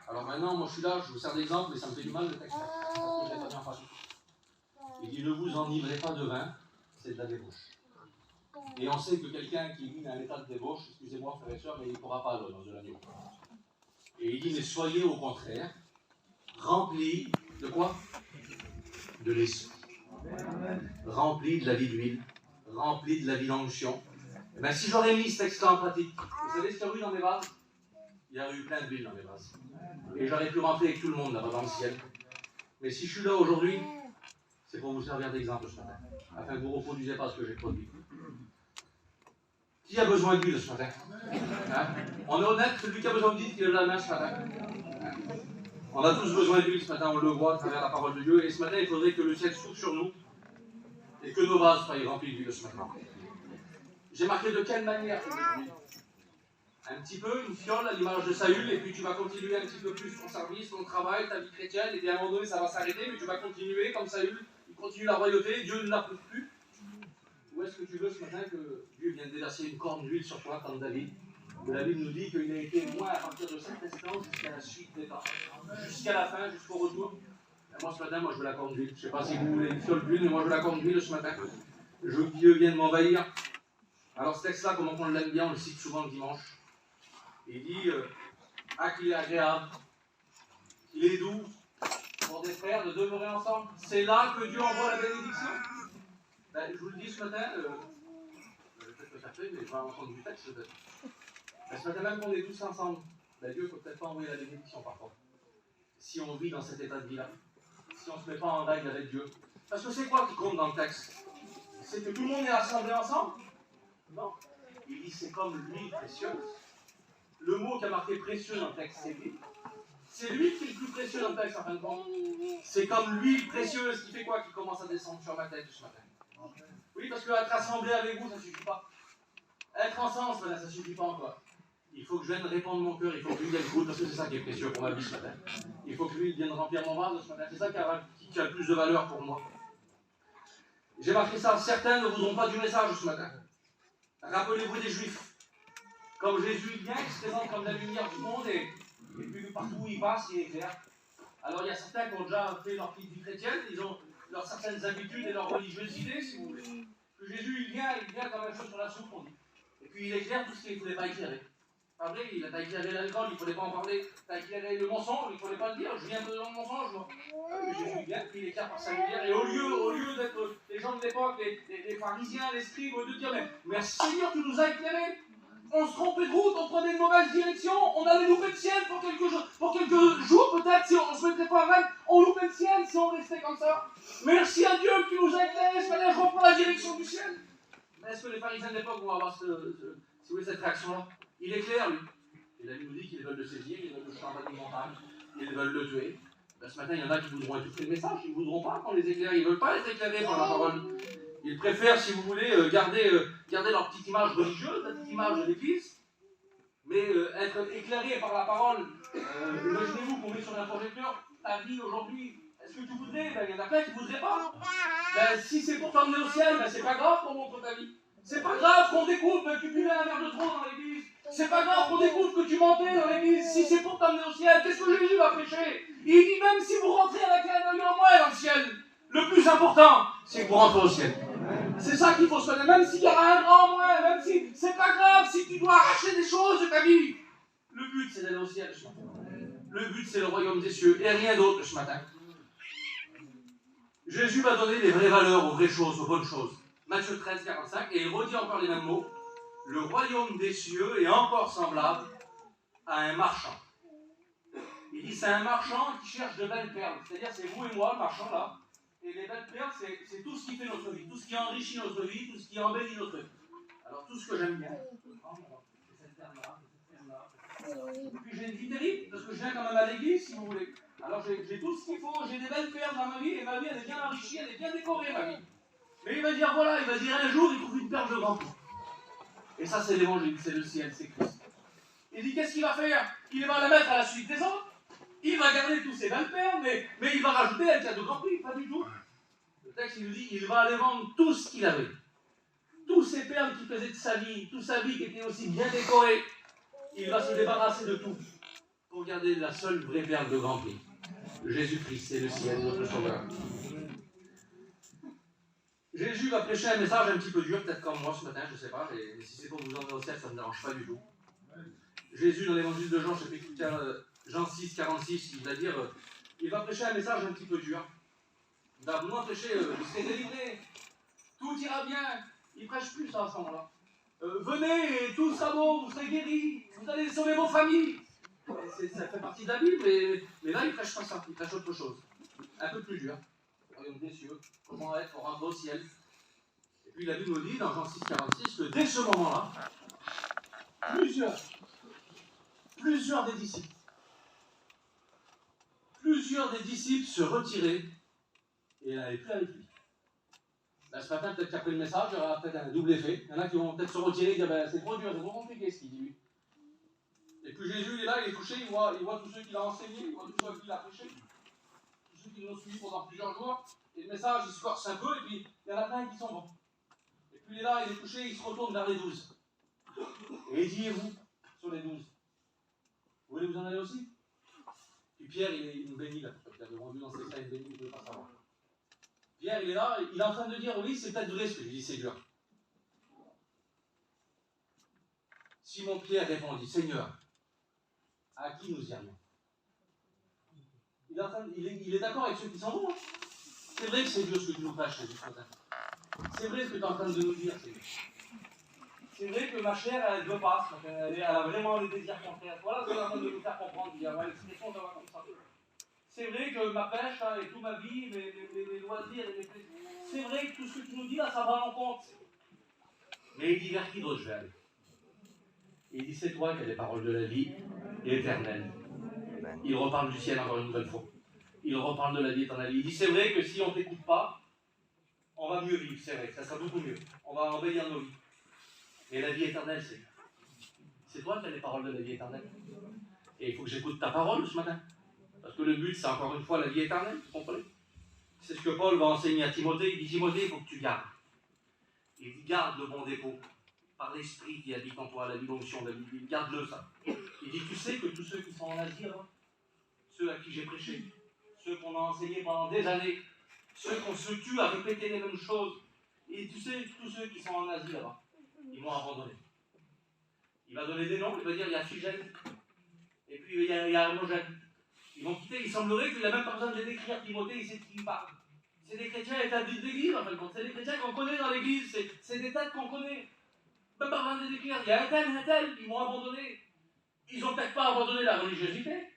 Alors maintenant, moi je suis là, je vous sers d'exemple, mais ça me fait du mal le texte. Parce que je l'ai pas bien passé. Il dit, ne vous enivrez pas de vin, c'est de la débauche. Et on sait que quelqu'un qui vit dans un état de débauche, excusez-moi frères et sœurs, mais il ne pourra pas aller dans de l'agneau. Et il dit, mais soyez au contraire remplis de quoi? De l'esprit. Remplis de la vie d'huile, remplis de la vie d'onction. Et bien si j'aurais mis ce texte-là en pratique, vous savez ce qu'il y a eu dans mes vases? Il y a eu plein d'huile dans mes vases. Et j'aurais pu rentrer avec tout le monde là-bas dans le ciel. Mais si je suis là aujourd'hui, c'est pour vous servir d'exemple ce matin, afin que vous ne reproduisez pas ce que j'ai produit. Qui a besoin d'huile ce matin? Hein? On est honnête, celui qui a besoin d'huile, qui lève la main ce matin. Hein? On a tous besoin d'huile ce matin, on le voit à travers la parole de Dieu. Et ce matin, il faudrait que le ciel s'ouvre sur nous et que nos vases soient remplis d'huile ce matin. J'ai marqué de quelle manière tu veux l'huile? Un petit peu, une fiole à l'image de Saül, et puis tu vas continuer un petit peu plus ton service, ton travail, ta vie chrétienne, et bien à un moment donné, ça va s'arrêter, mais tu vas continuer comme Saül, il continue la royauté, Dieu ne l'approuve plus. Ou est-ce que tu veux ce matin que Dieu vienne déverser une corne d'huile sur toi comme David? Que la Bible nous dit qu'il a été loin à partir de cet instant jusqu'à la suite des temps, jusqu'à la fin, jusqu'au retour. Et moi ce matin, moi je veux la corne d'huile. Je ne sais pas si vous voulez une fiole d'huile, mais moi je veux la corne d'huile ce matin. Je veux que Dieu vienne m'envahir. Alors ce texte-là, comment on l'aime bien, on le cite souvent le dimanche. Il dit qu'il est agréable, qu'il est doux pour des frères de demeurer ensemble. C'est là que Dieu envoie la bénédiction. Je vous le dis ce matin, peut-être que ça fait, mais je vais entendre du texte peut-être. Ce matin même qu'on est tous ensemble, ben Dieu ne peut peut-être pas envoyer la bénédiction parfois. Si on vit dans cet état de vie-là, si on ne se met pas en règle avec Dieu. Parce que c'est quoi qui compte dans le texte? C'est que tout le monde est rassemblé ensemble? Non. Il dit c'est comme l'huile précieuse. Le mot qui a marqué précieux dans le texte, c'est lui. C'est lui qui est le plus précieux dans le texte en fin de compte. C'est comme l'huile précieuse qui fait quoi? Qui commence à descendre sur ma tête ce matin. Oui, parce que être rassemblé avec vous, ça ne suffit pas. Être ensemble, ça ne suffit pas encore. Il faut que je vienne répandre mon cœur, il faut que l'huile vienne goûter, parce que c'est ça qui est précieux pour ma vie ce matin. Il faut que l'huile vienne remplir mon vase ce matin. C'est ça qui a le plus de valeur pour moi. J'ai marqué ça, certains ne voudront pas du message ce matin. Rappelez-vous des Juifs. Comme Jésus vient, il se présente comme la lumière du monde et puis partout où il passe, il éclaire. Alors il y a certains qui ont déjà fait leur petite vie chrétienne, ils ont leurs certaines habitudes et leur religiosité, si vous voulez. Que Jésus, il vient comme un cheveu sur la soupe, on dit. Et puis il éclaire tout ce qu'il ne fallait pas éclairer. Pas vrai, il a éclairé l'alcool, il ne fallait pas en parler. Il a éclairé le mensonge, il ne fallait pas le dire. Je viens de dans le mensonge, moi. Jésus vient, puis il éclaire par sa lumière. Et au lieu d'être les gens de l'époque, les pharisiens, les scribes, de dire mais Seigneur, tu nous as éclairés. On se trompait de route, on prenait une mauvaise direction, on allait louper le ciel pour quelques jours peut-être, si on ne se mettait pas en règle, on loupait le ciel si on restait comme ça. Merci à Dieu qui nous a éclairés, ce matin je reprends la direction du ciel. Mais est-ce que les pharisiens de l'époque vont avoir cette réaction-là? Il éclaire, lui. Et la Bible nous dit qu'ils veulent le saisir, ils veulent le jeter en bas d'une montagne, ils veulent le tuer. Ben, ce matin, il y en a qui voudront étouffer le message, ils ne voudront pas qu'on les éclaire, ils ne veulent pas être éclairés par la parole. Ils préfèrent, si vous voulez, garder leur petite image religieuse, la petite image de l'Église, mais être éclairé par la parole. Imaginez-vous qu'on met sur un projecteur ta vie aujourd'hui. Est-ce que tu voudrais? Il y en a plein qui ne voudraient pas. Si c'est pour t'emmener au ciel, c'est pas grave qu'on montre ta vie. C'est pas grave qu'on découvre que tu buvais un verre de trop dans l'église. C'est pas grave qu'on découvre que tu mentais dans l'église. Si c'est pour t'emmener au ciel, qu'est-ce que Jésus va prêcher? Il dit même si vous rentrez avec un œil en moins dans le ciel, le plus important, c'est que vous rentrez au ciel. C'est ça qu'il faut se connaître, même s'il y aura un grand moins, même si c'est pas grave, si tu dois arracher des choses de ta vie. Le but, c'est d'aller au ciel ce matin. Le but, c'est le royaume des cieux et rien d'autre ce matin. Jésus va donner les vraies valeurs aux vraies choses, aux bonnes choses. Matthieu 13, 45, et il redit encore les mêmes mots. Le royaume des cieux est encore semblable à un marchand. Il dit c'est un marchand qui cherche de belles perles. C'est-à-dire c'est vous et moi, le marchand là. Et les belles perles, c'est tout ce qui fait notre vie, tout ce qui enrichit notre vie, tout ce qui embellit notre vie. Alors tout ce que j'aime bien, je prends, c'est cette perle-là, cette perle-là. Et puis j'ai une vie terrible, parce que je viens quand même à l'église, si vous voulez. Alors j'ai tout ce qu'il faut, j'ai des belles perles dans ma vie, et ma vie elle est bien enrichie, elle est bien décorée, ma vie. Mais il va dire voilà, il va dire un jour, il trouve une perle de grand prix. Et ça c'est l'évangile, c'est le ciel, c'est Christ. Il dit qu'est-ce qu'il va faire? Il va la mettre à la suite des autres. Il va garder tous ses belles perles, mais il va rajouter elle qui a de grand prix, pas du tout. Le texte il nous dit il va aller vendre tout ce qu'il avait. Tous ces perles qui faisaient de sa vie, toute sa vie qui était aussi bien décorée, il va se débarrasser de tout pour garder la seule vraie perle de grand prix. Jésus-Christ, c'est le ciel, notre sauveur. Jésus va prêcher un message un petit peu dur, peut-être comme moi ce matin, je ne sais pas, mais si c'est pour vous emmener au ciel, ça ne me dérange pas du tout. Jésus, dans l'évangile de Jean, chapitre Jean 6, 46, il va dire, il va prêcher un message un petit peu dur. Il va vraiment prêcher, vous serez délivrés, tout ira bien. Il ne prêche plus ça à ce moment-là. Venez et tout sera beau, vous serez guéris, vous allez sauver vos familles. Ça fait partie de la Bible, mais là il ne prêche pas ça, il prêche autre chose. Un peu plus dur. Royaume des cieux, comment être pour rentrer au ciel. Et puis la Bible nous dit dans Jean 6, 46 que dès ce moment-là, plusieurs des disciples se retiraient et n'allaient plus avec lui. Là, ce matin, peut-être qu'après le message, il y aura peut-être un double effet. Il y en a qui vont peut-être se retirer et dire c'est trop dur, c'est trop compliqué ce qu'il dit lui. Et puis Jésus, il est là, il est couché, il voit tous ceux qu'il a enseignés, il voit tous ceux qu'il a prêché, tous ceux qui l'ont suivi pendant plusieurs jours. Et le message, il se corse un peu, et puis il y en a plein qui sont bons. Et puis il est là, il est couché, il se retourne vers les 12. Et il dit, et vous, sur les 12, vous voulez vous en aller aussi? Puis Pierre, il nous bénit là, il avait rendu dans ses seins, il bénit, il ne veut pas savoir. Pierre, il est là, il est en train de dire, oui, c'est peut-être vrai ce que je dis, c'est dur. Simon-Pierre répondit, Seigneur, à qui nous irions? Il est d'accord avec ceux qui s'en vont. Hein. C'est vrai que c'est dur ce que tu nous prêches ce matin. C'est vrai ce que tu es en train de nous dire, c'est dur. c'est vrai que ma chair, elle ne veut pas, elle a vraiment le désir contraire. Voilà ce qu'on est en train de nous faire comprendre, il y a l'expression de comme ça. C'est vrai que ma pêche et toute ma vie, mes loisirs et mes plaisirs, c'est vrai que tout ce que tu nous dis là, ça va en compte. Mais il dit vers qui d'autre je vais aller? Il dit c'est toi qui as les paroles de la vie éternelle. Il reparle du ciel encore une nouvelle fois. Il reparle de la vie éternelle. Il dit c'est vrai que si on ne t'écoute pas, on va mieux vivre, c'est vrai, ça sera beaucoup mieux. On va embellir nos vies. Mais la vie éternelle, c'est toi qui as les paroles de la vie éternelle. Et il faut que j'écoute ta parole ce matin. Parce que le but, c'est encore une fois la vie éternelle, vous comprenez? C'est ce que Paul va enseigner à Timothée. Il dit Timothée, il faut que tu gardes. Il dit garde le bon dépôt par l'esprit qui habite en toi, la vie d'onction, il garde-le ça. Il dit tu sais que tous ceux qui sont en Asie, là, ceux à qui j'ai prêché, ceux qu'on a enseignés pendant des années, ceux qu'on se tue à répéter les mêmes choses, et tu sais, tous ceux qui sont en Asie là-bas, ils m'ont abandonné. Il va donner des noms, il va dire il y a Phygène, et puis il y a Hermogène. Ils vont quitter, il semblerait qu'il n'a même pas besoin de décrire Timothée, il sait de qui il parle. C'est des chrétiens établis d'église en fait, c'est des chrétiens qu'on connaît dans l'église, c'est des têtes qu'on connaît. Même pas besoin de décrire, il y a un tel, ils m'ont abandonné. Ils n'ont peut-être pas abandonné la religiosité,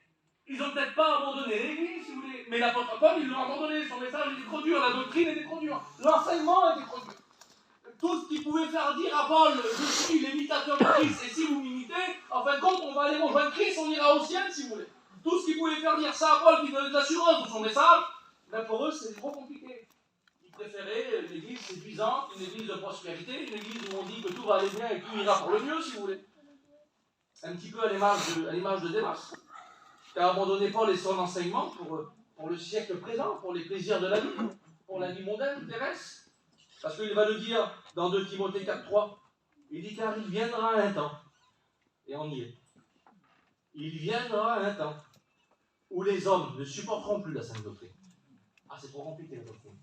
ils n'ont peut-être pas abandonné l'église, si vous voulez, mais l'apôtre Paul, ils l'ont abandonné, son message était trop dur, la doctrine était trop dure, l'enseignement était trop dur. Tout ce qui pouvait faire dire à Paul, je suis l'imitateur de Christ, et si vous m'imitez, en fin de compte, on va aller rejoindre Christ, on ira au ciel, si vous voulez. Tout ce qui pouvait faire dire ça à Paul, qui donnait de l'assurance de son message, ben pour eux, c'est trop compliqué. Ils préféraient l'église séduisante, une église de prospérité, une église où on dit que tout va aller bien et tout ira pour le mieux, si vous voulez. Un petit peu à l'image de Démas, qui a abandonné Paul et son enseignement pour le siècle présent, pour les plaisirs de la vie, pour la vie mondaine, terrestre. Parce qu'il va le dire dans 2 Timothée 4,3. Il dit car il viendra un temps, et on y est. Il viendra un temps où les hommes ne supporteront plus la sainte doctrine. Ah, c'est trop compliqué la doctrine.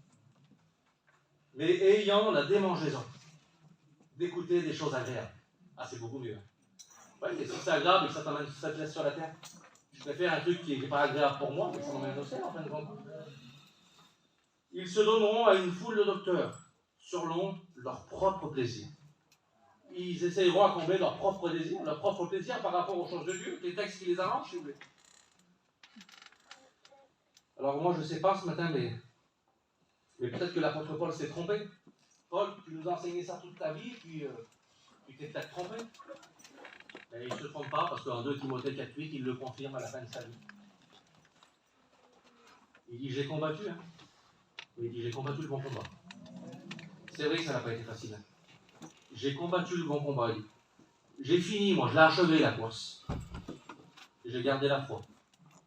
Mais ayant la démangeaison d'écouter des choses agréables. Ah, c'est beaucoup mieux. Ouais, mais si c'est agréable et que ça t'amène ça te laisse sur la terre, je préfère un truc qui n'est pas agréable pour moi, mais que ça m'emmène au ciel en fin de compte. Ils se donneront à une foule de docteurs, selon leur propre plaisir. Ils essayeront à combler leur propre plaisir par rapport aux choses de Dieu, les textes qui les arrangent, si vous voulez. Alors moi, je ne sais pas ce matin, mais peut-être que l'apôtre Paul s'est trompé. Paul, tu nous as enseigné ça toute ta vie, puis tu t'es peut-être trompé. Mais il ne se trompe pas, parce qu'en 2 Timothée 4,8, il le confirme à la fin de sa vie. Il dit, j'ai combattu, hein. Il dit, j'ai combattu le bon combat. C'est vrai que ça n'a pas été facile. Hein. J'ai combattu le bon combat, il dit. J'ai fini, moi, je l'ai achevé la course. J'ai gardé la foi.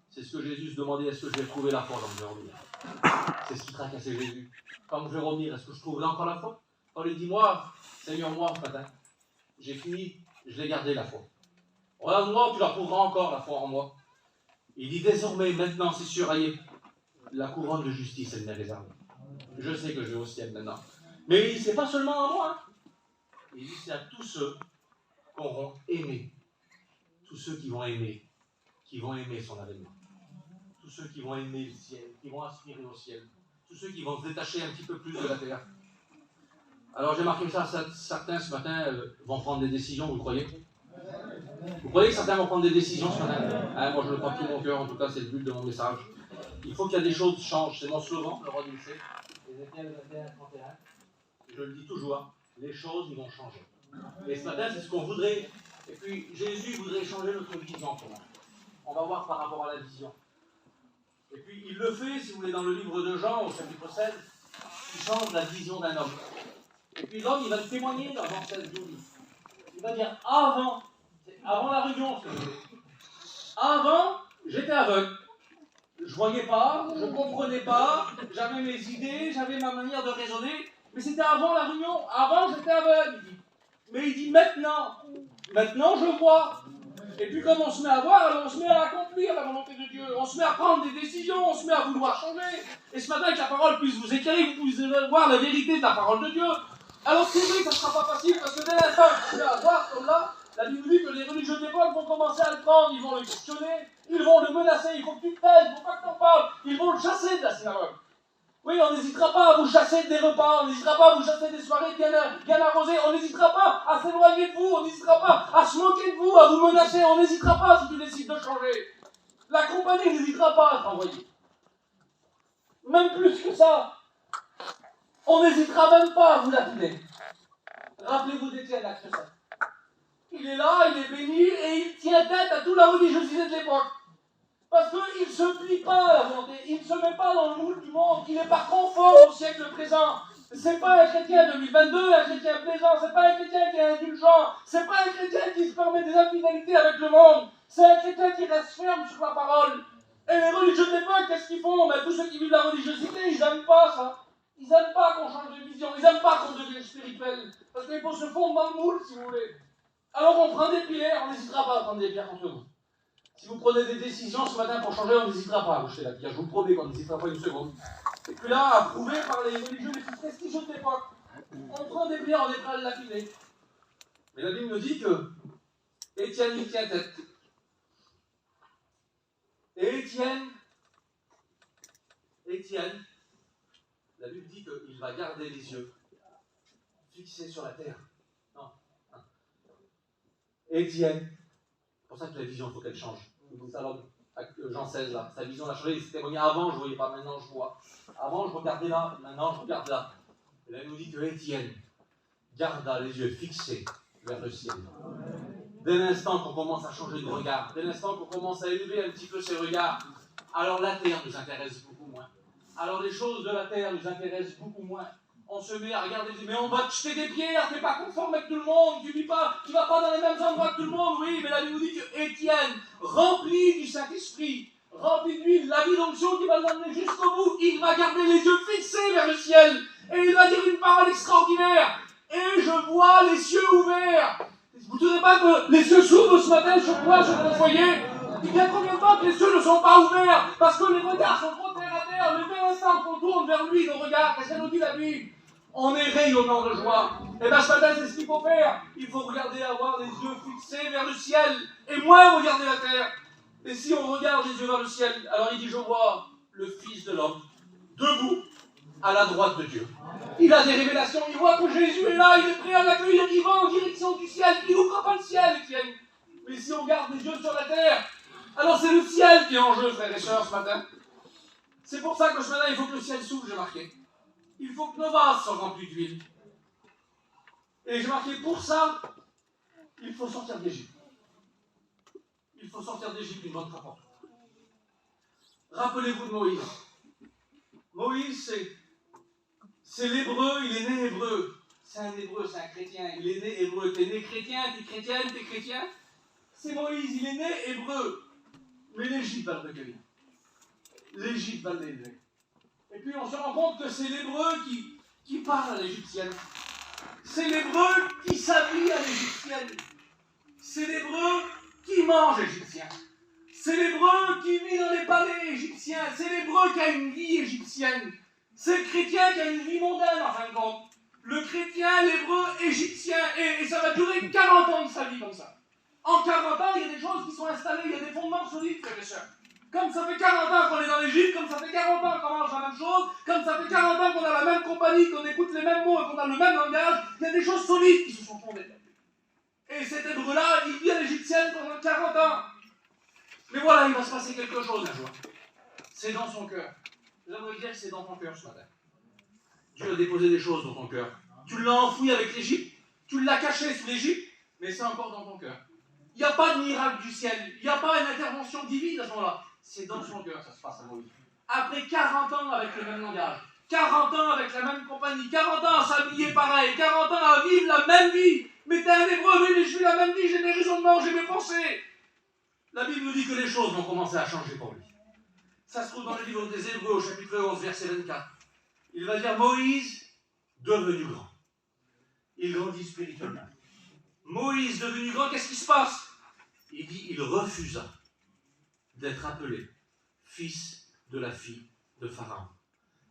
C'est ce que Jésus se demandait, est-ce que je vais trouver la foi quand je vais revenir? C'est ce qui tracassait Jésus. Quand je vais revenir, est-ce que je trouve là encore la foi? Paul lui dit, moi, Seigneur, moi, ce matin, j'ai fini, je l'ai gardé la foi. Regarde-moi, tu la trouveras encore, la foi en moi. Il dit, désormais, maintenant, c'est sûr, allez, la couronne de justice, elle m'est réservée. Je sais que je vais au ciel maintenant. Mais il dit, c'est pas seulement à moi. Hein. Il dit, c'est à tous ceux qui auront aimé. Tous ceux qui vont aimer son avènement. Tous ceux qui vont aimer le ciel, qui vont aspirer au ciel. Tous ceux qui vont se détacher un petit peu plus de la terre. Alors j'ai marqué ça, certains ce matin vont prendre des décisions, vous croyez? Vous croyez que certains vont prendre des décisions ce matin? Moi je le crois de tout mon cœur, en tout cas c'est le but de mon message. Il faut qu'il y ait des choses qui changent, c'est mon slogan, le roi du lycée. Ézéchiel 21, 31. Je le dis toujours, les choses ils vont changer. Et ce matin c'est ce qu'on voudrait, et puis Jésus voudrait changer notre vision. On va voir par rapport à la vision. Et puis il le fait, si vous voulez, dans le livre de Jean, au chapitre 16, il change la vision d'un homme. Et puis l'homme, il va le témoigner dans Jean 16, 12. Il va dire, avant la réunion, si vous voulez. Avant, j'étais aveugle. Je ne voyais pas, je ne comprenais pas, j'avais mes idées, j'avais ma manière de raisonner, mais c'était avant la réunion. Avant, j'étais aveugle, il dit. Mais il dit, maintenant je vois. Et puis comme on se met à voir, alors on se met à accomplir la volonté de Dieu, on se met à prendre des décisions, on se met à vouloir changer. Et ce matin, que la parole puisse vous éclairer, vous puissiez voir la vérité de la parole de Dieu. Alors c'est vrai que ça ne sera pas facile, parce que dès l'instant que tu vas voir comme là, la Bible dit que les religieux d'époque vont commencer à le prendre, ils vont le questionner, ils vont le menacer, il faut que tu te taises, il ne faut pas que tu en parles, ils vont le chasser de la synagogue. Oui, on n'hésitera pas à vous chasser des repas, on n'hésitera pas à vous chasser des soirées bien arrosées, on n'hésitera pas à s'éloigner de vous, on n'hésitera pas à se moquer de vous, à vous menacer, on n'hésitera pas si tu décides de changer. La compagnie n'hésitera pas à t'envoyer. Même plus que ça, on n'hésitera même pas à vous lapider. Rappelez-vous d'Étienne, acte 7. Il est là, il est béni, et il tient tête à toute la religiosité de l'époque. Parce qu'il ne se plie pas à la volonté, il ne se met pas dans le moule du monde, il n'est pas conforme au siècle présent. C'est pas un chrétien 2022, un chrétien plaisant, c'est pas un chrétien qui est indulgent, c'est pas un chrétien qui se permet des infidélités avec le monde, c'est un chrétien qui reste ferme sur la parole. Et les religieux de l'époque, qu'est-ce qu'ils font? Tous ceux qui vivent la religiosité, ils n'aiment pas ça. Ils n'aiment pas qu'on change de vision, ils n'aiment pas qu'on devienne spirituel. Parce qu'il faut se fondre dans le moule, si vous voulez. Alors on prend des pierres, on n'hésitera pas à prendre des pierres contre vous. Si vous prenez des décisions ce matin pour changer, on n'hésitera pas à vous jeter la pierre. Je vous promets qu'on n'hésitera pas une seconde. Et puis là, approuvé par les religieux les plus prestigieux de l'époque, on prend des pierres, on est prêt à le lapider. Mais la Bible nous dit que Étienne y tient tête. Et Étienne, la Bible dit qu'il va garder les yeux fixés sur la terre. Non. Étienne. C'est pour ça que la vision, il faut qu'elle change. Alors, Jean 16, là, sa vision a changé. Il s'était témoigné avant, je ne voyais pas, maintenant je vois. Avant, je regardais là, maintenant je regarde là. Et là, il nous dit que Étienne garda les yeux fixés vers le ciel. Dès l'instant qu'on commence à changer de regard, dès l'instant qu'on commence à élever un petit peu ses regards, alors la terre nous intéresse beaucoup moins. Alors les choses de la terre nous intéressent beaucoup moins. On se met à regarder, mais on va te jeter des pierres, t'es pas conforme avec tout le monde, tu vas pas dans les mêmes endroits que tout le monde, oui, mais la Bible nous dit que Étienne, rempli du Saint-Esprit, rempli d'huile, la vie d'onction qui va l'emmener jusqu'au bout, il va garder les yeux fixés vers le ciel, et il va dire une parole extraordinaire, et je vois les cieux ouverts. Vous ne trouvez pas que les cieux s'ouvrent ce matin sur toi, sur ton foyer? Il y a combien de temps que les cieux ne sont pas ouverts? Parce que les regards sont trop terre à terre, mais dès l'instant qu'on tourne vers lui, nos regards, qu'est-ce qu'elle nous dit la Bible? On est rayonnant de joie. Et bien ce matin, c'est ce qu'il faut faire. Il faut regarder, avoir les yeux fixés vers le ciel, et moins regarder la terre. Et si on regarde les yeux vers le ciel, alors il dit, je vois le Fils de l'homme, debout, à la droite de Dieu. Il a des révélations, il voit que Jésus est là, il est prêt à l'accueillir, il va en direction du ciel. Il n'ouvre pas le ciel, Étienne. Mais si on garde les yeux sur la terre, alors c'est le ciel qui est en jeu, frères et sœurs, ce matin. C'est pour ça que ce matin, il faut que le ciel s'ouvre, j'ai marqué. Il faut que nos vases soient remplis d'huile. Et j'ai marqué, pour ça, il faut sortir d'Égypte. Il faut sortir d'Égypte une bonne fois. Rappelez-vous de Moïse. Moïse, c'est l'hébreu, il est né hébreu. C'est un hébreu, c'est un chrétien. Il est né hébreu. T'es né chrétien, t'es chrétienne, t'es chrétien. C'est Moïse, il est né hébreu. Mais l'Égypte va le recueillir. L'Égypte va l'élever. Et puis on se rend compte que c'est l'hébreu qui parle à l'égyptienne. C'est l'hébreu qui s'habille à l'égyptienne. C'est l'hébreu qui mange égyptien. C'est l'hébreu qui vit dans les palais égyptiens. C'est l'hébreu qui a une vie égyptienne. C'est le chrétien qui a une vie mondaine en fin de compte. Le chrétien, l'hébreu égyptien. Et ça va durer 40 ans de sa vie comme ça. En 40 ans, il y a des choses qui sont installées, il y a des fondements solides, frères et sœurs. Comme ça fait 40 ans qu'on est dans l'Égypte, comme ça fait 40 ans qu'on mange la même chose, comme ça fait 40 ans qu'on a la même compagnie, qu'on écoute les mêmes mots et qu'on a le même langage, il y a des choses solides qui se sont fondées. Et cet hébreu-là, il vit à l'égyptienne pendant 40 ans. Mais voilà, il va se passer quelque chose un jour. C'est dans son cœur. J'aimerais dire que c'est dans ton cœur ce matin. Dieu a déposé des choses dans ton cœur. Tu l'as enfoui avec l'Égypte, tu l'as caché sous l'Égypte, mais c'est encore dans ton cœur. Il n'y a pas de miracle du ciel, il n'y a pas une intervention divine à ce moment-là. C'est dans son cœur que ça se passe à Moïse. Après 40 ans avec le même langage, 40 ans avec la même compagnie, 40 ans à s'habiller pareil, 40 ans à vivre la même vie. Mais t'es un hébreu, oui, mais je vis la même vie, j'ai mes raisonnements, j'ai mes pensées. La Bible nous dit que les choses vont commencer à changer pour lui. Ça se trouve dans le livre des Hébreux, au chapitre 11, verset 24. Il va dire Moïse, devenu grand. Il grandit spirituellement. Moïse, devenu grand, qu'est-ce qui se passe? Il dit, il refusa d'être appelé fils de la fille de Pharaon.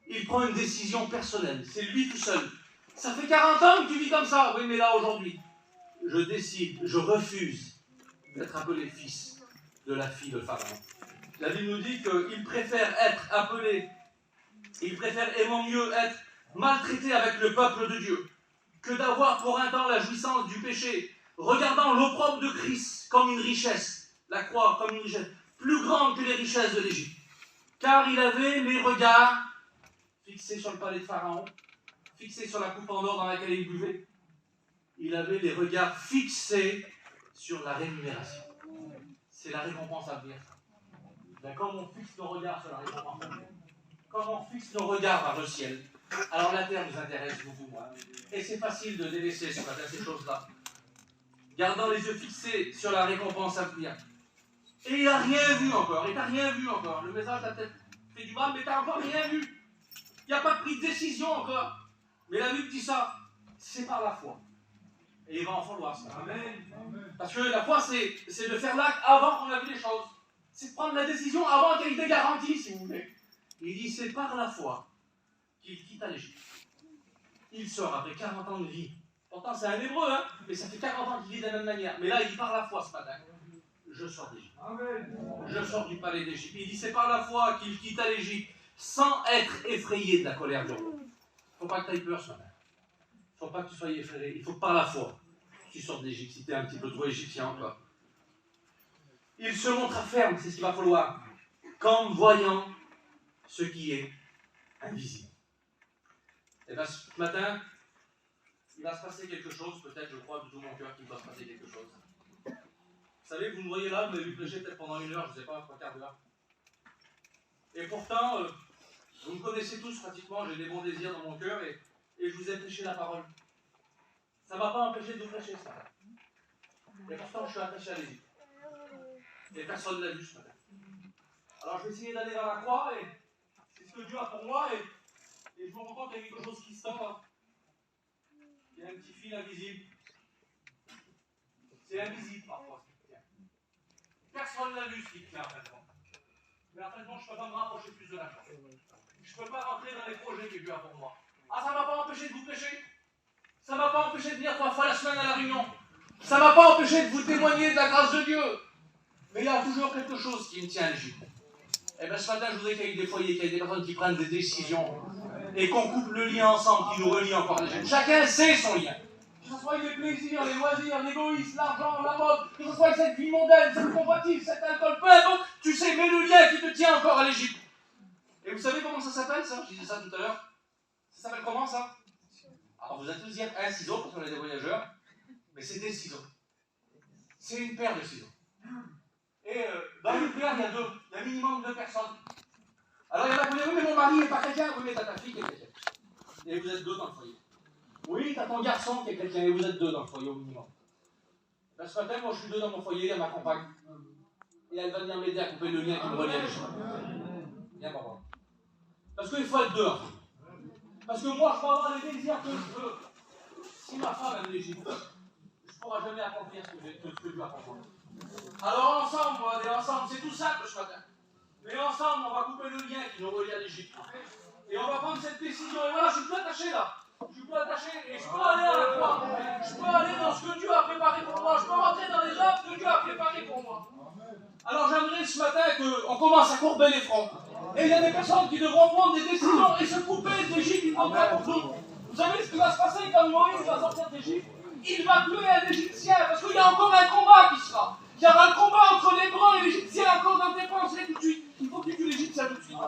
Il prend une décision personnelle, c'est lui tout seul. Ça fait 40 ans que tu vis comme ça. Oui, mais là, aujourd'hui, je décide, je refuse d'être appelé fils de la fille de Pharaon. La Bible nous dit qu'il préfère être appelé Ils préfèrent aimant mieux être maltraités avec le peuple de Dieu que d'avoir pour un temps la jouissance du péché, regardant l'opprobre de Christ comme une richesse, la croix comme une richesse, plus grande que les richesses de l'Égypte. Car il avait les regards fixés sur le palais de Pharaon, fixés sur la coupe en or dans laquelle il buvait. Il avait les regards fixés sur la rémunération. C'est la récompense à venir. Comme on fixe nos regards sur la récompense à venir, comme on fixe nos regards vers le ciel, alors la terre nous intéresse beaucoup moins. Et c'est facile de délaisser sur la terre ces choses-là. Gardant les yeux fixés sur la récompense à venir. Et il n'a rien vu encore, il n'a rien vu encore. Le message t'a peut-être fait du mal, mais tu n'as encore rien vu. Il n'y a pas pris de décision encore. Mais la Bible dit ça, c'est par la foi. Et il va en falloir ça. Amen. Parce que la foi, c'est de faire l'acte avant qu'on a vu les choses. C'est de prendre la décision avant qu'il y ait des garanties, si vous voulez. Il dit, c'est par la foi qu'il quitte l'Égypte. Il sort après 40 ans de vie. Pourtant, c'est un hébreu, hein, mais ça fait 40 ans qu'il vit de la même manière. Mais là, il dit par la foi ce matin. Je sors d'Égypte. Je sors du palais d'Égypte. Il dit, c'est par la foi qu'il quitte l'Égypte sans être effrayé de la colère du roi. Il ne faut pas que tu aies peur ce matin. Il ne faut pas que tu sois effrayé. Il faut que par la foi, tu sortes d'Égypte, si tu es un petit peu trop égyptien encore. Il se montra ferme, c'est ce qu'il va falloir, comme voyant ce qui est invisible. Et bien ce matin, il va se passer quelque chose, peut-être, je crois, de tout mon cœur qu'il va se passer quelque chose. Vous savez, vous me voyez là, vous m'avez vu prêcher peut-être pendant 1 heure, je ne sais pas, 3/4 d'heure. Et pourtant, vous me connaissez tous pratiquement, j'ai des bons désirs dans mon cœur et je vous ai prêché la parole. Ça ne m'a pas empêché de vous prêcher ce matin. Et pourtant, je suis attaché à l'Égypte. Et personne ne l'a vu ce matin. Alors je vais essayer d'aller vers la croix et c'est ce que Dieu a pour moi et je me rends compte qu'il y a quelque chose qui se tend. Il y a un petit fil invisible. C'est invisible parfois ce qui tient. Personne ne l'a vu ce qui tient en fait. Mais en fait, je ne peux pas me rapprocher plus de la croix. Je ne peux pas rentrer dans les projets que Dieu a pour moi. Ah, ça ne m'a pas empêché de vous prêcher. Ça ne m'a pas empêché de venir 3 fois la semaine à la réunion. Ça ne m'a pas empêché de vous témoigner de la grâce de Dieu. Mais il y a toujours quelque chose qui me tient à l'Égypte. Et bien ce matin, je voudrais qu'il y ait des foyers, qu'il y ait des personnes qui prennent des décisions et qu'on coupe le lien ensemble, qui nous relie encore à l'Égypte. Chacun sait son lien. Que ce soit les plaisirs, les loisirs, l'égoïsme, l'argent, la mode, que ce soit cette vie mondaine, cette convoitise, cet alcool, peu importe, tu sais, mais le lien qui te tient encore à l'Égypte. Et vous savez comment ça s'appelle ça? Je disais ça tout à l'heure. Ça s'appelle comment ça? Alors vous allez tous dire un ciseau parce qu'on est des voyageurs, mais c'est des ciseaux. C'est une paire de ciseaux. Et dans une paire, il y a minimum 2 personnes. Alors il y en a qui disent, oui mais mon mari n'est pas chrétien, oui mais t'as ta fille qui est chrétienne. Et vous êtes 2 dans le foyer. Oui, t'as ton garçon qui est chrétien et vous êtes 2 dans le foyer au minimum. Ben, ce matin, moi je suis 2 dans mon foyer, il y a ma compagne. Et elle va venir m'aider à couper le lien qui me relie à l'Égypte. Viens voir. Parce qu'il faut être 2 en fait. Parce que moi je peux avoir les désirs que je veux. Si ma femme aime l'Égypte, je ne pourrai jamais accomplir ce que Dieu a pour moi. Alors ensemble, on va aller ensemble, c'est tout simple ce matin. Mais ensemble, on va couper le lien qui nous relie à l'Égypte. Et on va prendre cette décision. Et voilà, je suis plus attaché là. Je suis plus attaché et je peux aller à la croix. Je peux aller dans ce que Dieu a préparé pour moi. Je peux rentrer dans les œuvres que Dieu a préparées pour moi. Alors j'aimerais ce matin qu'on commence à courber les fronts. Et il y a des personnes qui devront prendre des décisions et se couper d'Égypte une fois pour toutes. Vous savez ce qui va se passer quand Moïse va sortir d'Égypte? Il va tuer un Égyptien parce qu'il y a encore un combat qui sera. Il y aura le combat entre l'Hébreu et l'Égyptien encore dans tes pensées tout de suite. Il faut que tu tues l'Égyptien tout de suite.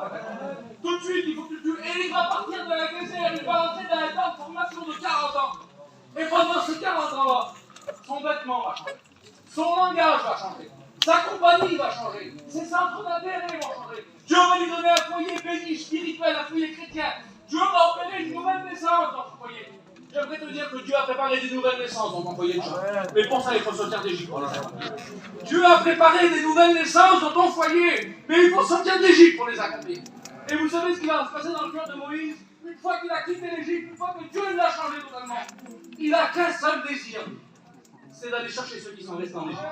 Tout de suite, il faut que tu tues. Et il va partir de la désert, il va entrer dans un temps de formation de 40 ans. Et pendant ces 40 ans-là, son vêtement va changer. Son langage va changer. Sa compagnie va changer. Ses centres d'intérêt vont changer. Dieu va lui donner un foyer béni, spirituel, un foyer chrétien. Dieu va opérer une nouvelle naissance dans ce foyer. J'aimerais te dire que Dieu a préparé des nouvelles naissances dans ton foyer de gens. Mais pour ça, il faut sortir d'Égypte. Dieu a préparé des nouvelles naissances dans ton foyer. Mais il faut sortir d'Égypte pour les accomplir. Et vous savez ce qui va se passer dans le cœur de Moïse? Une fois qu'il a quitté l'Égypte, une fois que Dieu l'a changé totalement, il n'a qu'un seul désir. C'est d'aller chercher ceux qui sont restés en Égypte.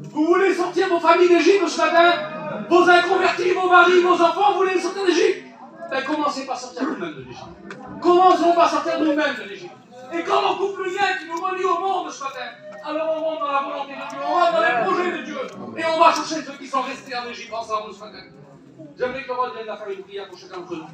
Vous voulez sortir vos familles d'Égypte ce matin? Vos inconvertis, vos maris, vos enfants, vous voulez les sortir d'Égypte? Ben commencez par sortir nous-mêmes de l'Égypte. Commençons par sortir nous-mêmes de l'Égypte. Et quand on coupe le lien qui nous relie au monde ce matin, alors on rentre dans la volonté de Dieu, on rentre dans les projets de Dieu, et on va chercher ceux qui sont restés en Égypte ensemble ce matin. J'aimerais que le roi vienne la faire une prière pour chacun d'entre nous.